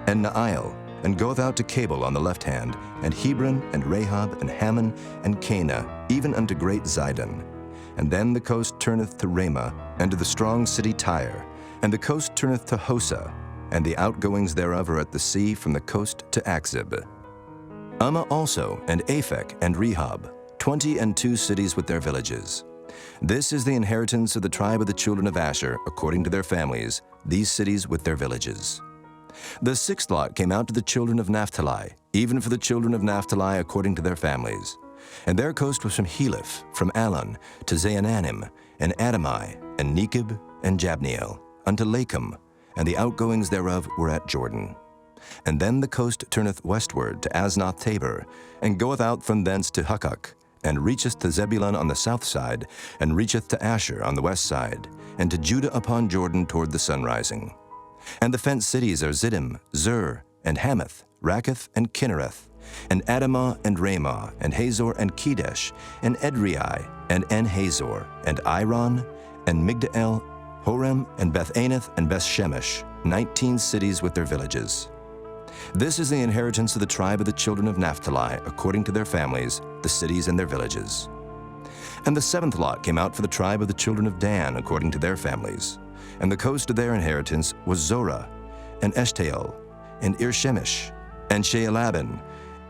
and Naail, and goeth out to Cabul on the left hand, and Hebron, and Rahab, and Hammon, and Cana, even unto great Zidon. And then the coast turneth to Ramah, and to the strong city Tyre, and the coast turneth to Hosa, and the outgoings thereof are at the sea from the coast to Akzib. Ummah also, and Aphek, and Rehob, 22 cities with their villages. This is the inheritance of the tribe of the children of Asher, according to their families, these cities with their villages. The sixth lot came out to the children of Nephtali, even for the children of Nephtali according to their families. And their coast was from Heleph, from Alon, to Zaananim, and Adamai, and Nekeb, and Jabneel, unto Lakum, and the outgoings thereof were at Jordan. And then the coast turneth westward to Aznoth-Tabor, and goeth out from thence to Hukkok, and reacheth to Zebulun on the south side, and reacheth to Asher on the west side, and to Judah upon Jordan toward the sunrising. And the fenced cities are Ziddim, Zur, and Hamath, Rakkath, and Kinnereth, and Adamah, and Ramah, and Hazor, and Kedesh, and Edrei, and En-Hazor, and Iron, and Migdal, Horem, and Beth-Anath, and Beth-Shemesh, 19 cities with their villages. This is the inheritance of the tribe of the children of Nephtali, according to their families, the cities and their villages. And the seventh lot came out for the tribe of the children of Dan, according to their families. And the coast of their inheritance was Zorah, and Eshtaol, and Irshemish, and Shealabin,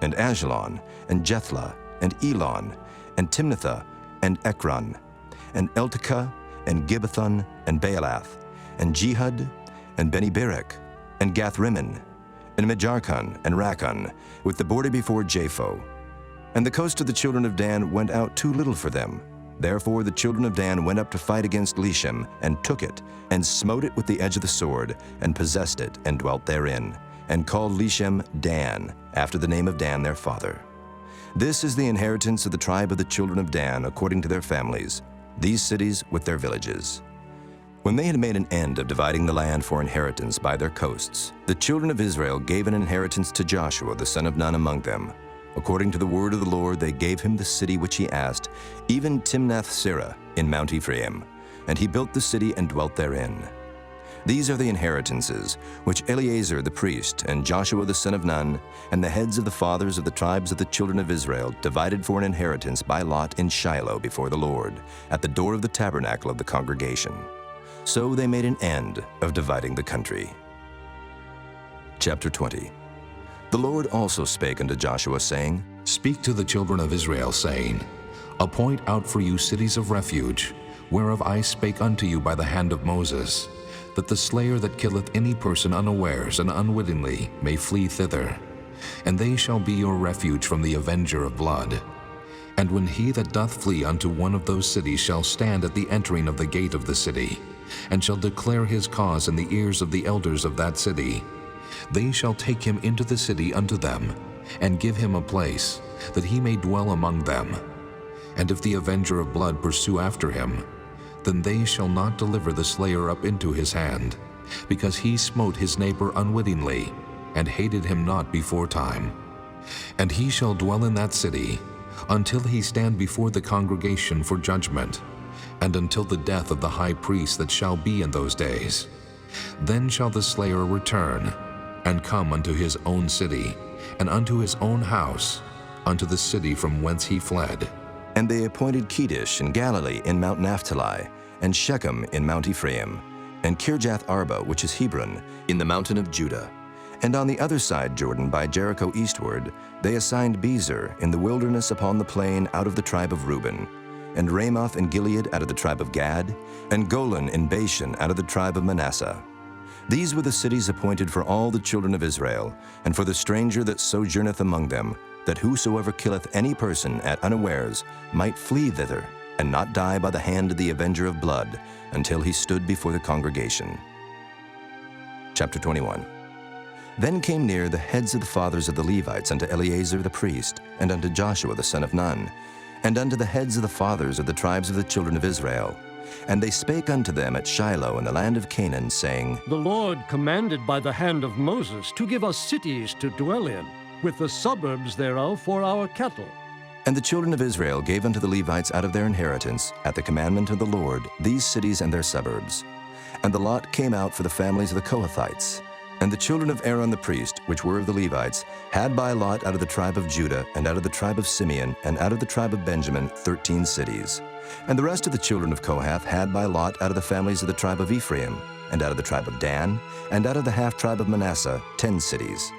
and Ajalon, and Jethlah, and Elon, and Timnathah, and Ekron, and Eltekah, and Gibbethon, and Baalath, and Jehud, and Beni-Berak, and Gath-Rimmon, and Mejarkon, and Rakkon, with the border before Japho. And the coast of the children of Dan went out too little for them. Therefore the children of Dan went up to fight against Leshem, and took it, and smote it with the edge of the sword, and possessed it, and dwelt therein, and called Leshem Dan, after the name of Dan their father. This is the inheritance of the tribe of the children of Dan, according to their families, these cities with their villages. When they had made an end of dividing the land for inheritance by their coasts, the children of Israel gave an inheritance to Joshua the son of Nun among them. According to the word of the Lord, they gave him the city which he asked, even Timnath-Serah in Mount Ephraim, and he built the city and dwelt therein. These are the inheritances which Eleazar the priest and Joshua the son of Nun and the heads of the fathers of the tribes of the children of Israel divided for an inheritance by lot in Shiloh before the Lord, at the door of the tabernacle of the congregation. So they made an end of dividing the country. Chapter 20. The Lord also spake unto Joshua, saying, Speak to the children of Israel, saying, Appoint out for you cities of refuge, whereof I spake unto you by the hand of Moses, that the slayer that killeth any person unawares and unwittingly may flee thither. And they shall be your refuge from the avenger of blood. And when he that doth flee unto one of those cities shall stand at the entering of the gate of the city, and shall declare his cause in the ears of the elders of that city, they shall take him into the city unto them, and give him a place, that he may dwell among them. And if the avenger of blood pursue after him, then they shall not deliver the slayer up into his hand, because he smote his neighbor unwittingly, and hated him not before time. And he shall dwell in that city, until he stand before the congregation for judgment, and until the death of the high priest that shall be in those days. Then shall the slayer return, and come unto his own city, and unto his own house, unto the city from whence he fled. And they appointed Kedesh in Galilee in Mount Naphtali, and Shechem in Mount Ephraim, and Kirjath Arba, which is Hebron, in the mountain of Judah. And on the other side Jordan, by Jericho eastward, they assigned Bezer in the wilderness upon the plain out of the tribe of Reuben, and Ramoth in Gilead out of the tribe of Gad, and Golan in Bashan out of the tribe of Manasseh. These were the cities appointed for all the children of Israel, and for the stranger that sojourneth among them, that whosoever killeth any person at unawares might flee thither, and not die by the hand of the avenger of blood, until he stood before the congregation. Chapter 21. Then came near the heads of the fathers of the Levites unto Eleazar the priest, and unto Joshua the son of Nun, and unto the heads of the fathers of the tribes of the children of Israel. And they spake unto them at Shiloh in the land of Canaan, saying, The Lord commanded by the hand of Moses to give us cities to dwell in, with the suburbs thereof for our cattle. And the children of Israel gave unto the Levites out of their inheritance, at the commandment of the Lord, these cities and their suburbs. And the lot came out for the families of the Kohathites. And the children of Aaron the priest, which were of the Levites, had by lot out of the tribe of Judah, and out of the tribe of Simeon, and out of the tribe of Benjamin, 13 cities. And the rest of the children of Kohath had by lot out of the families of the tribe of Ephraim, and out of the tribe of Dan, and out of the half-tribe of Manasseh, 10 cities.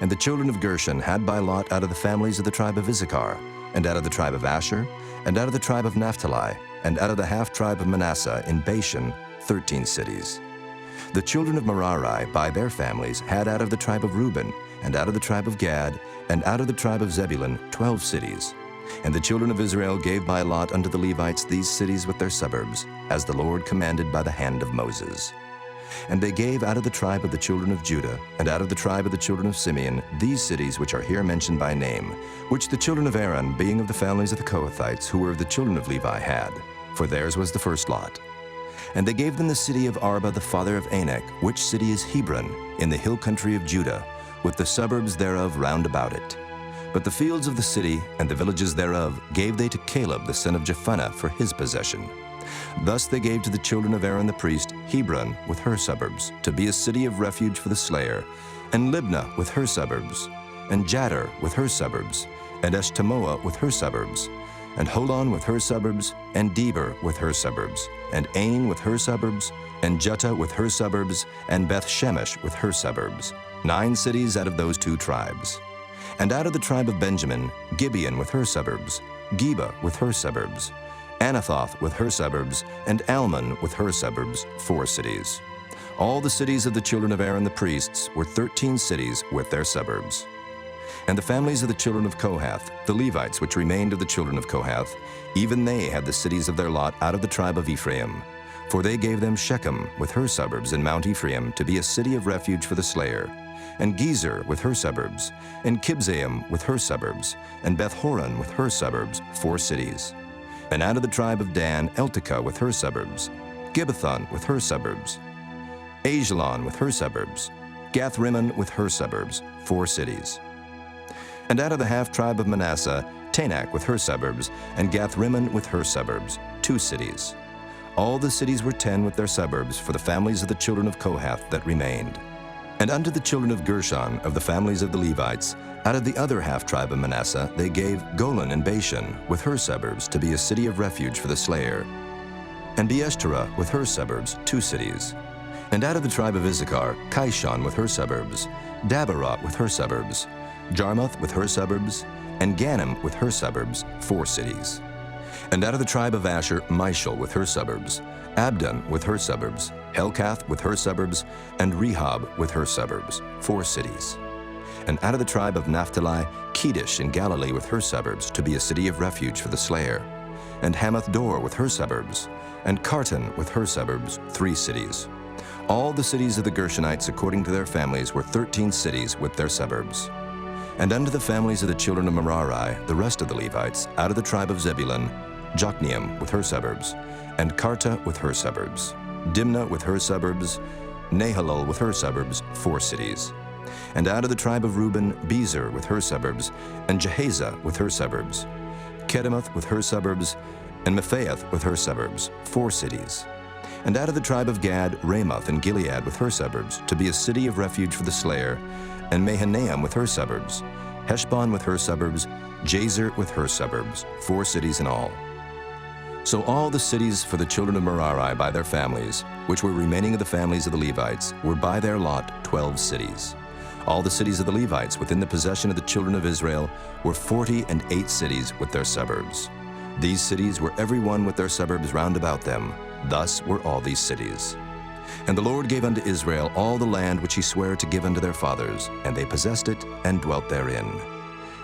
And the children of Gershon had by lot out of the families of the tribe of Issachar, and out of the tribe of Asher, and out of the tribe of Nephtali, and out of the half-tribe of Manasseh in Bashan, 13 cities. The children of Merari, by their families, had out of the tribe of Reuben, and out of the tribe of Gad, and out of the tribe of Zebulun, 12 cities. And the children of Israel gave by lot unto the Levites these cities with their suburbs, as the Lord commanded by the hand of Moses. And they gave out of the tribe of the children of Judah, and out of the tribe of the children of Simeon, these cities which are here mentioned by name, which the children of Aaron, being of the families of the Kohathites, who were of the children of Levi, had, for theirs was the first lot. And they gave them the city of Arba the father of Anak, which city is Hebron, in the hill country of Judah, with the suburbs thereof round about it. But the fields of the city and the villages thereof gave they to Caleb the son of Jephunneh for his possession. Thus they gave to the children of Aaron the priest Hebron with her suburbs, to be a city of refuge for the slayer, and Libnah with her suburbs, and Jadar with her suburbs, and Eshtemoa with her suburbs, and Holon with her suburbs, and Debir with her suburbs, and Ain with her suburbs, and Juttah with her suburbs, and Beth-Shemesh with her suburbs, 9 cities out of those 2 tribes. And out of the tribe of Benjamin, Gibeon with her suburbs, Geba with her suburbs, Anathoth with her suburbs, and Almon with her suburbs, 4 cities. All the cities of the children of Aaron the priests were 13 cities with their suburbs. And the families of the children of Kohath, the Levites which remained of the children of Kohath, even they had the cities of their lot out of the tribe of Ephraim. For they gave them Shechem with her suburbs in Mount Ephraim to be a city of refuge for the slayer, and Gezer with her suburbs, and Kibzaim with her suburbs, and Beth-horon with her suburbs, 4 cities. And out of the tribe of Dan, Eltekeh with her suburbs, Gibbethon with her suburbs, Ajalon with her suburbs, Gath-rimmon with her suburbs, 4 cities. And out of the half-tribe of Manasseh, Tanakh with her suburbs, and Gath-rimmon with her suburbs, 2 cities. All the cities were 10 with their suburbs for the families of the children of Kohath that remained. And unto the children of Gershon, of the families of the Levites, out of the other half-tribe of Manasseh, they gave Golan and Bashan with her suburbs to be a city of refuge for the slayer, and Beeshterah with her suburbs, 2 cities. And out of the tribe of Issachar, Kishon with her suburbs, Dabarot with her suburbs, Jarmuth with her suburbs, and Ganim with her suburbs, 4 cities. And out of the tribe of Asher, Mishal with her suburbs, Abdon with her suburbs, Helkath with her suburbs, and Rehob with her suburbs, 4 cities. And out of the tribe of Naphtali, Kedesh in Galilee with her suburbs, to be a city of refuge for the slayer, and Hamath-dor with her suburbs, and Kartan with her suburbs, 3 cities. All the cities of the Gershonites according to their families were 13 cities with their suburbs. And unto the families of the children of Merari, the rest of the Levites, out of the tribe of Zebulun, Jokneam with her suburbs, and Karta with her suburbs, Dimnah with her suburbs, Nahalal with her suburbs, 4 cities. And out of the tribe of Reuben, Bezer with her suburbs, and Jehazzah with her suburbs, Kedemoth with her suburbs, and Mephaath with her suburbs, 4 cities. And out of the tribe of Gad, Ramoth and Gilead with her suburbs, to be a city of refuge for the slayer, and Mahanaim with her suburbs, Heshbon with her suburbs, Jazer with her suburbs, 4 cities in all. So all the cities for the children of Merari by their families, which were remaining of the families of the Levites, were by their lot 12 cities. All the cities of the Levites within the possession of the children of Israel were 48 cities with their suburbs. These cities were every one with their suburbs round about them. Thus were all these cities. And the Lord gave unto Israel all the land which he sware to give unto their fathers, and they possessed it and dwelt therein.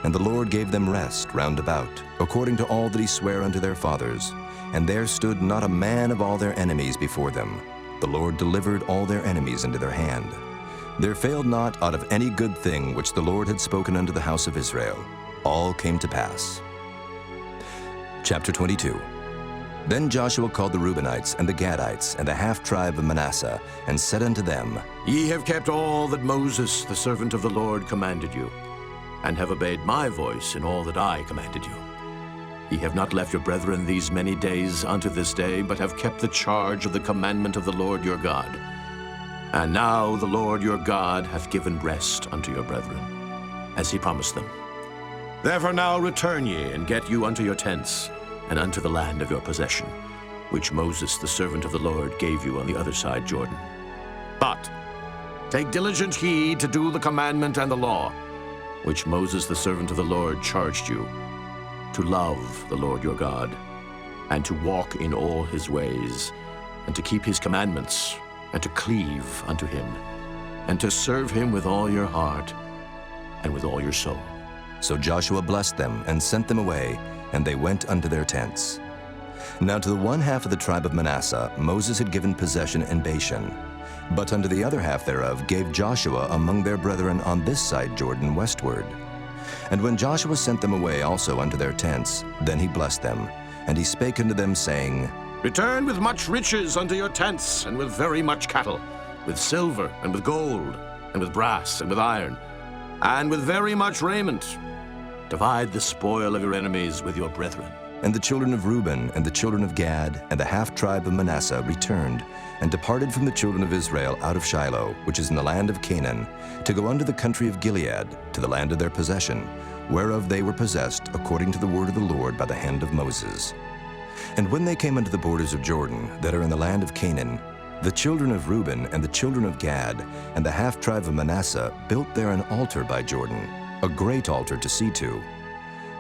And the Lord gave them rest round about, according to all that he sware unto their fathers. And there stood not a man of all their enemies before them. The Lord delivered all their enemies into their hand. There failed not out of any good thing which the Lord had spoken unto the house of Israel. All came to pass. Chapter 22. Then Joshua called the Reubenites and the Gadites and the half-tribe of Manasseh, and said unto them, Ye have kept all that Moses, the servant of the Lord, commanded you, and have obeyed my voice in all that I commanded you. Ye have not left your brethren these many days unto this day, but have kept the charge of the commandment of the Lord your God. And now the Lord your God hath given rest unto your brethren, as he promised them. Therefore now return ye, and get you unto your tents, and unto the land of your possession, which Moses the servant of the Lord gave you on the other side Jordan. But take diligent heed to do the commandment and the law, which Moses the servant of the Lord charged you, to love the Lord your God, and to walk in all his ways, and to keep his commandments, and to cleave unto him, and to serve him with all your heart and with all your soul. So Joshua blessed them and sent them away, and they went unto their tents. Now to the one half of the tribe of Manasseh Moses had given possession in Bashan, but unto the other half thereof gave Joshua among their brethren on this side Jordan westward. And when Joshua sent them away also unto their tents, then he blessed them, and he spake unto them, saying, Return with much riches unto your tents, and with very much cattle, with silver, and with gold, and with brass, and with iron, and with very much raiment. Divide the spoil of your enemies with your brethren. And the children of Reuben and the children of Gad and the half-tribe of Manasseh returned, and departed from the children of Israel out of Shiloh, which is in the land of Canaan, to go unto the country of Gilead, to the land of their possession, whereof they were possessed according to the word of the Lord by the hand of Moses. And when they came unto the borders of Jordan, that are in the land of Canaan, the children of Reuben and the children of Gad and the half-tribe of Manasseh built there an altar by Jordan, a great altar to see to.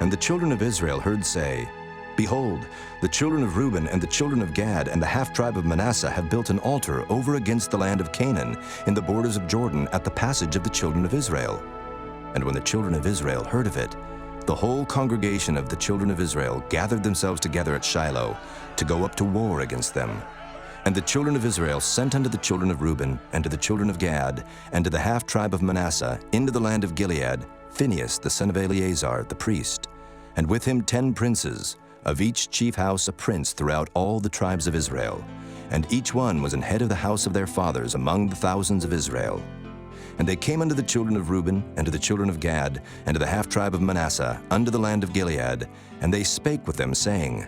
And the children of Israel heard say, Behold, the children of Reuben and the children of Gad and the half-tribe of Manasseh have built an altar over against the land of Canaan in the borders of Jordan at the passage of the children of Israel. And when the children of Israel heard of it, the whole congregation of the children of Israel gathered themselves together at Shiloh to go up to war against them. And the children of Israel sent unto the children of Reuben and to the children of Gad and to the half-tribe of Manasseh into the land of Gilead Phinehas the son of Eleazar the priest, and with him 10 princes, of each chief house a prince throughout all the tribes of Israel, and each one was an head of the house of their fathers among the thousands of Israel. And they came unto the children of Reuben, and to the children of Gad, and to the half-tribe of Manasseh, unto the land of Gilead, and they spake with them, saying,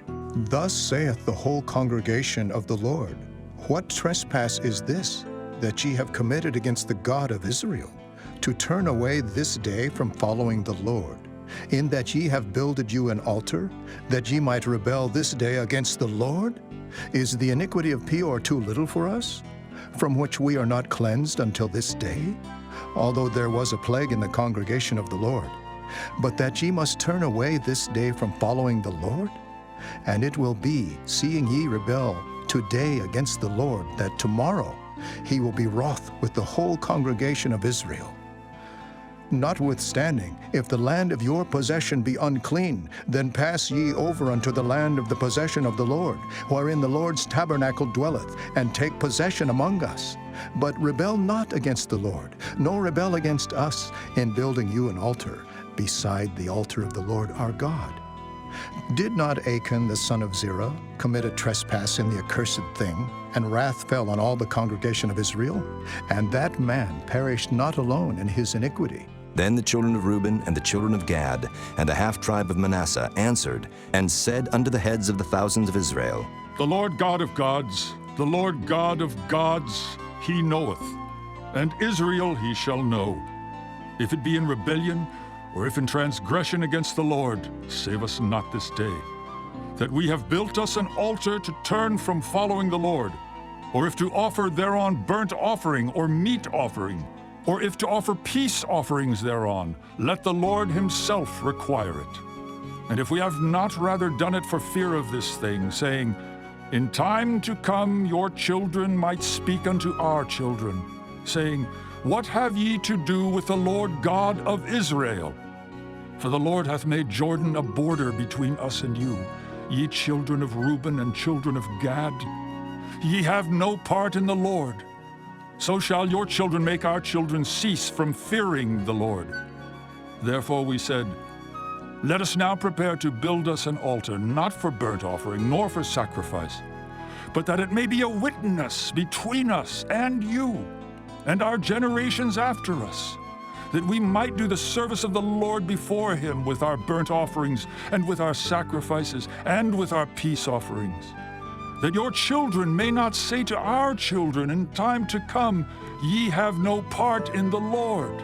Thus saith the whole congregation of the Lord, What trespass is this, that ye have committed against the God of Israel, to turn away this day from following the Lord, in that ye have builded you an altar, that ye might rebel this day against the Lord? Is the iniquity of Peor too little for us, from which we are not cleansed until this day? Although there was a plague in the congregation of the Lord, but that ye must turn away this day from following the Lord? And it will be, seeing ye rebel today against the Lord, that tomorrow he will be wroth with the whole congregation of Israel. Notwithstanding, if the land of your possession be unclean, then pass ye over unto the land of the possession of the Lord, wherein the Lord's tabernacle dwelleth, and take possession among us. But rebel not against the Lord, nor rebel against us, in building you an altar, beside the altar of the Lord our God? Did not Achan the son of Zerah commit a trespass in the accursed thing, and wrath fell on all the congregation of Israel? And that man perished not alone in his iniquity. Then the children of Reuben and the children of Gad and the half-tribe of Manasseh answered and said unto the heads of the thousands of Israel, The Lord God of gods, the Lord God of gods, he knoweth, and Israel he shall know. If it be in rebellion, or if in transgression against the Lord, save us not this day, that we have built us an altar to turn from following the Lord, or if to offer thereon burnt offering or meat offering, or if to offer peace offerings thereon, let the Lord himself require it. And if we have not rather done it for fear of this thing, saying, In time to come your children might speak unto our children, saying, What have ye to do with the Lord God of Israel? For the Lord hath made Jordan a border between us and you, ye children of Reuben and children of Gad. Ye have no part in the Lord. So shall your children make our children cease from fearing the Lord. Therefore we said, Let us now prepare to build us an altar, not for burnt offering, nor for sacrifice, but that it may be a witness between us and you, and our generations after us, that we might do the service of the Lord before him with our burnt offerings, and with our sacrifices, and with our peace offerings. That your children may not say to our children in time to come, Ye have no part in the Lord.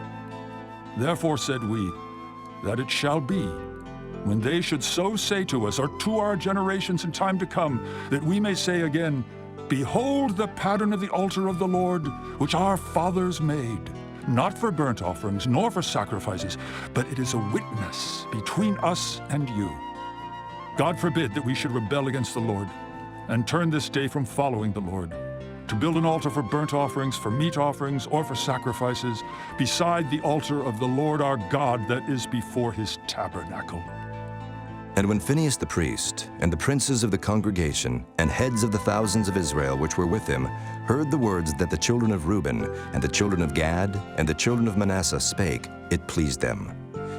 Therefore said we, that it shall be, when they should so say to us, or to our generations in time to come, that we may say again, Behold the pattern of the altar of the Lord, which our fathers made, not for burnt offerings, nor for sacrifices, but it is a witness between us and you. God forbid that we should rebel against the Lord, and turn this day from following the Lord, to build an altar for burnt offerings, for meat offerings, or for sacrifices, beside the altar of the Lord our God that is before his tabernacle. And when Phinehas the priest, and the princes of the congregation, and heads of the thousands of Israel which were with him, heard the words that the children of Reuben, and the children of Gad, and the children of Manasseh spake, it pleased them.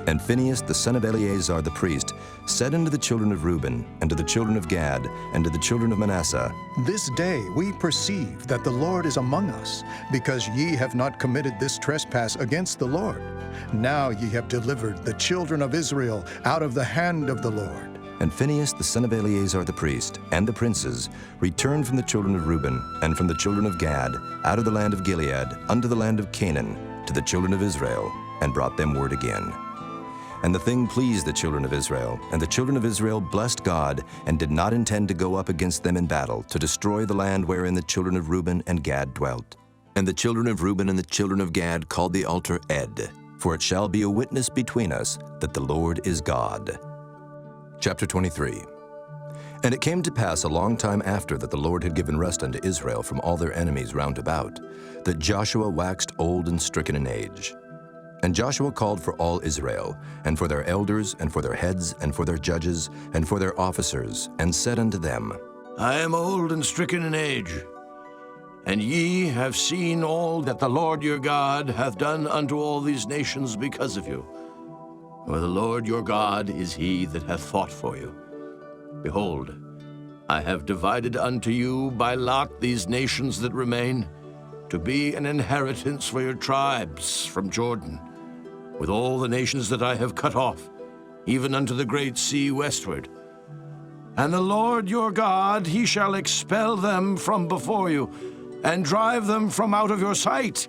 And Phinehas the son of Eleazar the priest said unto the children of Reuben, and to the children of Gad, and to the children of Manasseh, This day we perceive that the Lord is among us, because ye have not committed this trespass against the Lord. Now ye have delivered the children of Israel out of the hand of the Lord. And Phinehas the son of Eleazar the priest, and the princes, returned from the children of Reuben, and from the children of Gad, out of the land of Gilead, unto the land of Canaan, to the children of Israel, and brought them word again. And the thing pleased the children of Israel, and the children of Israel blessed God, and did not intend to go up against them in battle, to destroy the land wherein the children of Reuben and Gad dwelt. And the children of Reuben and the children of Gad called the altar Ed, for it shall be a witness between us that the Lord is God. Chapter 23. And it came to pass a long time after that the Lord had given rest unto Israel from all their enemies round about, that Joshua waxed old and stricken in age. And Joshua called for all Israel, and for their elders, and for their heads, and for their judges, and for their officers, and said unto them, I am old and stricken in age, and ye have seen all that the Lord your God hath done unto all these nations because of you. For the Lord your God is he that hath fought for you. Behold, I have divided unto you by lot these nations that remain, to be an inheritance for your tribes from Jordan, with all the nations that I have cut off, even unto the great sea westward. And the Lord your God, he shall expel them from before you, and drive them from out of your sight.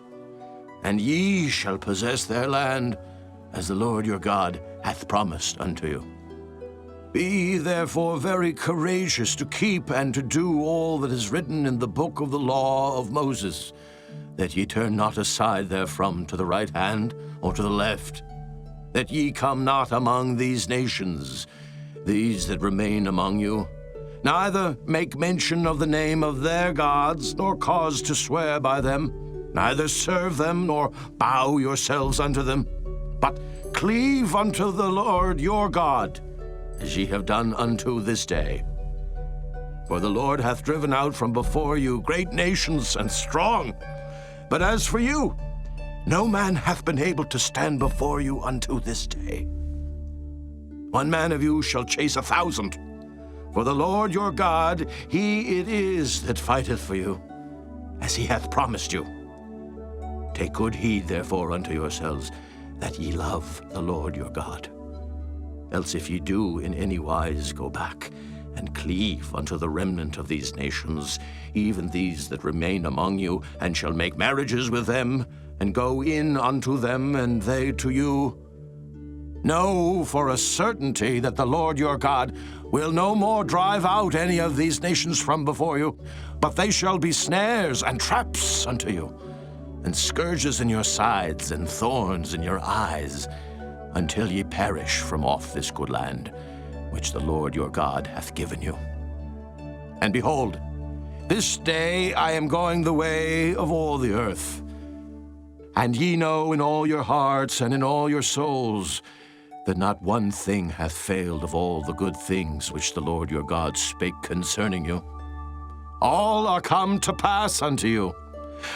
And ye shall possess their land, as the Lord your God hath promised unto you. Be therefore very courageous to keep and to do all that is written in the book of the law of Moses, that ye turn not aside therefrom to the right hand or to the left, that ye come not among these nations, these that remain among you, neither make mention of the name of their gods, nor cause to swear by them, neither serve them, nor bow yourselves unto them, but cleave unto the Lord your God, as ye have done unto this day. For the Lord hath driven out from before you great nations and strong. But as for you, No man hath been able to stand before you unto this day. 1 man of you shall chase 1,000. For the Lord your God, he it is that fighteth for you, as he hath promised you. Take good heed, therefore, unto yourselves, that ye love the Lord your God. Else if ye do in any wise go back, and cleave unto the remnant of these nations, even these that remain among you, and shall make marriages with them, and go in unto them, and they to you, know for a certainty that the Lord your God will no more drive out any of these nations from before you, but they shall be snares and traps unto you, and scourges in your sides, and thorns in your eyes, until ye perish from off this good land, which the Lord your God hath given you. And behold, this day I am going the way of all the earth. And ye know in all your hearts and in all your souls that not one thing hath failed of all the good things which the Lord your God spake concerning you. All are come to pass unto you,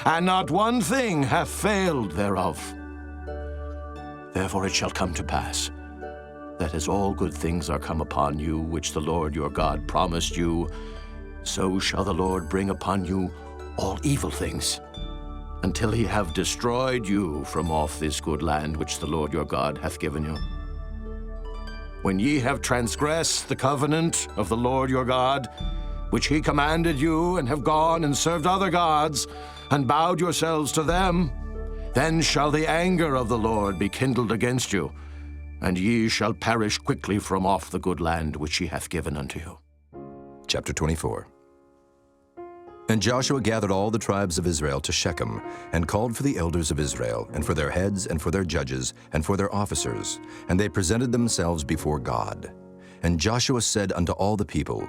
and not one thing hath failed thereof. Therefore it shall come to pass, that as all good things are come upon you, which the Lord your God promised you, so shall the Lord bring upon you all evil things, until he have destroyed you from off this good land which the Lord your God hath given you. When ye have transgressed the covenant of the Lord your God, which he commanded you, and have gone and served other gods, and bowed yourselves to them, then shall the anger of the Lord be kindled against you, and ye shall perish quickly from off the good land which he hath given unto you. Chapter 24. And Joshua gathered all the tribes of Israel to Shechem, and called for the elders of Israel, and for their heads, and for their judges, and for their officers, and they presented themselves before God. And Joshua said unto all the people,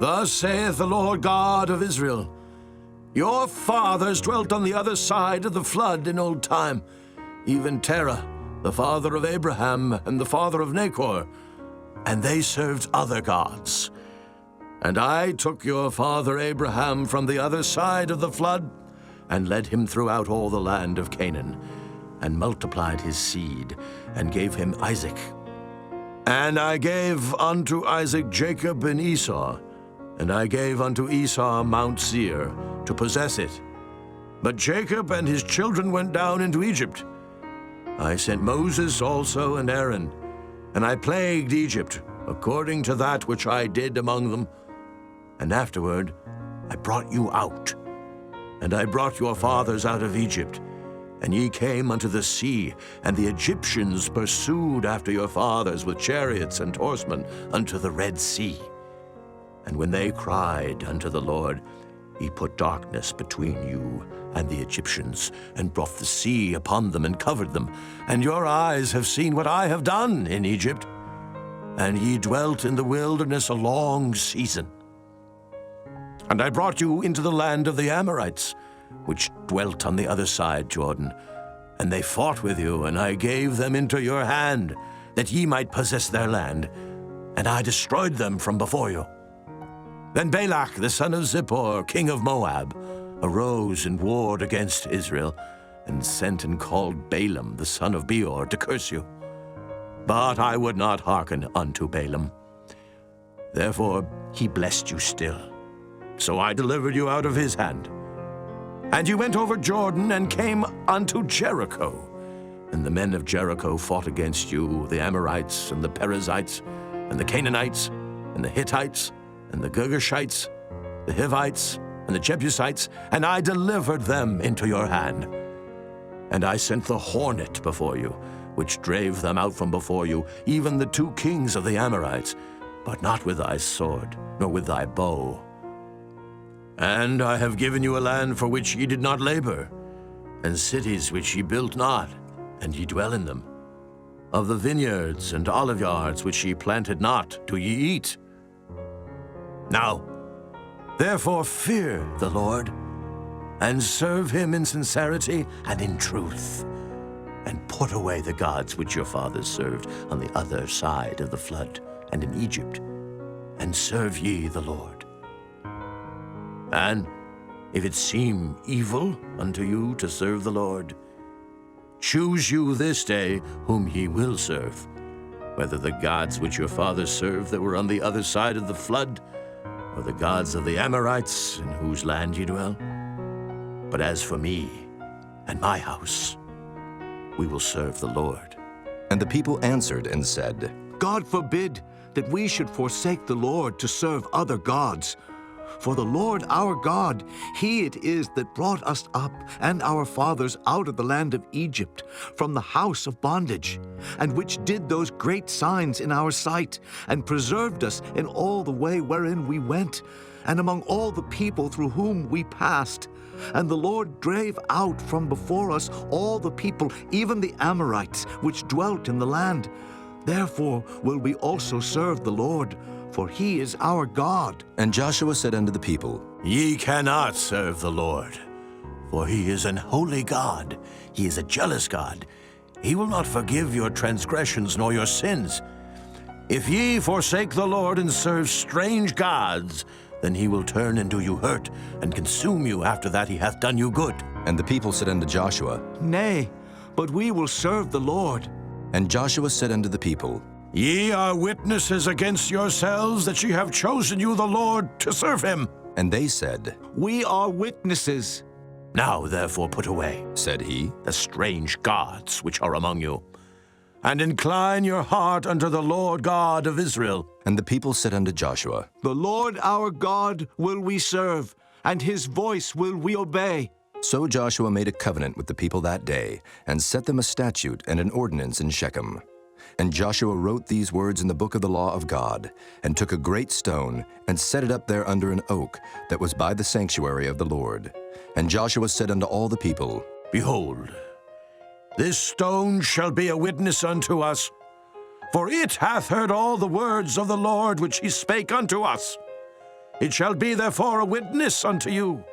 Thus saith the Lord God of Israel, Your fathers dwelt on the other side of the flood in old time, even Terah, the father of Abraham, and the father of Nachor, and they served other gods. And I took your father Abraham from the other side of the flood, and led him throughout all the land of Canaan, and multiplied his seed, and gave him Isaac. And I gave unto Isaac Jacob and Esau, and I gave unto Esau Mount Seir, to possess it. But Jacob and his children went down into Egypt. I sent Moses also and Aaron, and I plagued Egypt, according to that which I did among them. And afterward I brought you out, and I brought your fathers out of Egypt, and ye came unto the sea, and the Egyptians pursued after your fathers with chariots and horsemen unto the Red Sea. And when they cried unto the Lord, he put darkness between you and the Egyptians, and brought the sea upon them and covered them. And your eyes have seen what I have done in Egypt. And ye dwelt in the wilderness a long season. And I brought you into the land of the Amorites, which dwelt on the other side Jordan. And they fought with you, and I gave them into your hand, that ye might possess their land. And I destroyed them from before you. Then Balak, the son of Zippor, king of Moab, arose and warred against Israel, and sent and called Balaam, the son of Beor, to curse you. But I would not hearken unto Balaam. Therefore he blessed you still. So I delivered you out of his hand. And you went over Jordan and came unto Jericho. And the men of Jericho fought against you, the Amorites, and the Perizzites, and the Canaanites, and the Hittites, and the Girgashites, the Hivites, and the Jebusites, and I delivered them into your hand. And I sent the hornet before you, which drave them out from before you, even the 2 kings of the Amorites, but not with thy sword, nor with thy bow. And I have given you a land for which ye did not labor, and cities which ye built not, and ye dwell in them. Of the vineyards and oliveyards which ye planted not, do ye eat. Now, therefore fear the Lord, and serve him in sincerity and in truth, and put away the gods which your fathers served on the other side of the flood and in Egypt, and serve ye the Lord. And if it seem evil unto you to serve the Lord, Choose you this day whom ye will serve, whether the gods which your fathers served that were on the other side of the flood, or the gods of the Amorites in whose land ye dwell. But as for me and my house, we will serve the Lord. And the people answered and said, God forbid that we should forsake the Lord to serve other gods. For the Lord our God, He it is that brought us up and our fathers out of the land of Egypt, from the house of bondage, and which did those great signs in our sight, and preserved us in all the way wherein we went, and among all the people through whom we passed. And the Lord drave out from before us all the people, even the Amorites, which dwelt in the land. Therefore will we also serve the Lord, for He is our God. And Joshua said unto the people, Ye cannot serve the Lord, for He is an holy God. He is a jealous God. He will not forgive your transgressions nor your sins. If ye forsake the Lord and serve strange gods, then He will turn and do you hurt, and consume you after that He hath done you good. And the people said unto Joshua, Nay, but we will serve the Lord. And Joshua said unto the people, Ye are witnesses against yourselves that ye have chosen you the Lord to serve Him. And they said, We are witnesses. Now therefore put away, said he, the strange gods which are among you, and incline your heart unto the Lord God of Israel. And the people said unto Joshua, The Lord our God will we serve, and His voice will we obey. So Joshua made a covenant with the people that day, and set them a statute and an ordinance in Shechem. And Joshua wrote these words in the book of the law of God, and took a great stone, and set it up there under an oak that was by the sanctuary of the Lord. And Joshua said unto all the people, Behold, this stone shall be a witness unto us, for it hath heard all the words of the Lord which He spake unto us. It shall be therefore a witness unto you,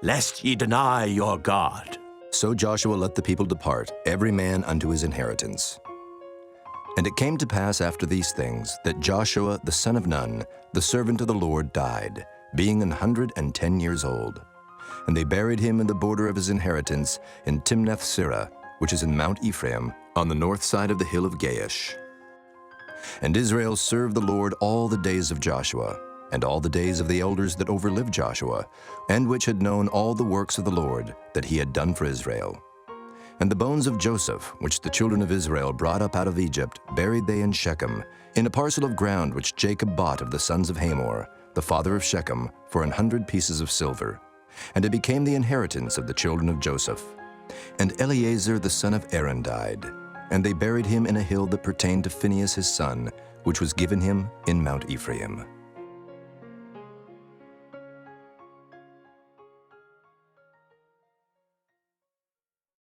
lest ye deny your God. So Joshua let the people depart, every man unto his inheritance. And it came to pass after these things that Joshua the son of Nun, the servant of the Lord, died, being 110 years old. And they buried him in the border of his inheritance in Timnath-Serah, which is in Mount Ephraim, on the north side of the hill of Gaish. And Israel served the Lord all the days of Joshua, and all the days of the elders that overlived Joshua, and which had known all the works of the Lord that He had done for Israel. And the bones of Joseph, which the children of Israel brought up out of Egypt, buried they in Shechem, in a parcel of ground which Jacob bought of the sons of Hamor, the father of Shechem, for 100 pieces of silver. And it became the inheritance of the children of Joseph. And Eleazar the son of Aaron died, and they buried him in a hill that pertained to Phinehas his son, which was given him in Mount Ephraim.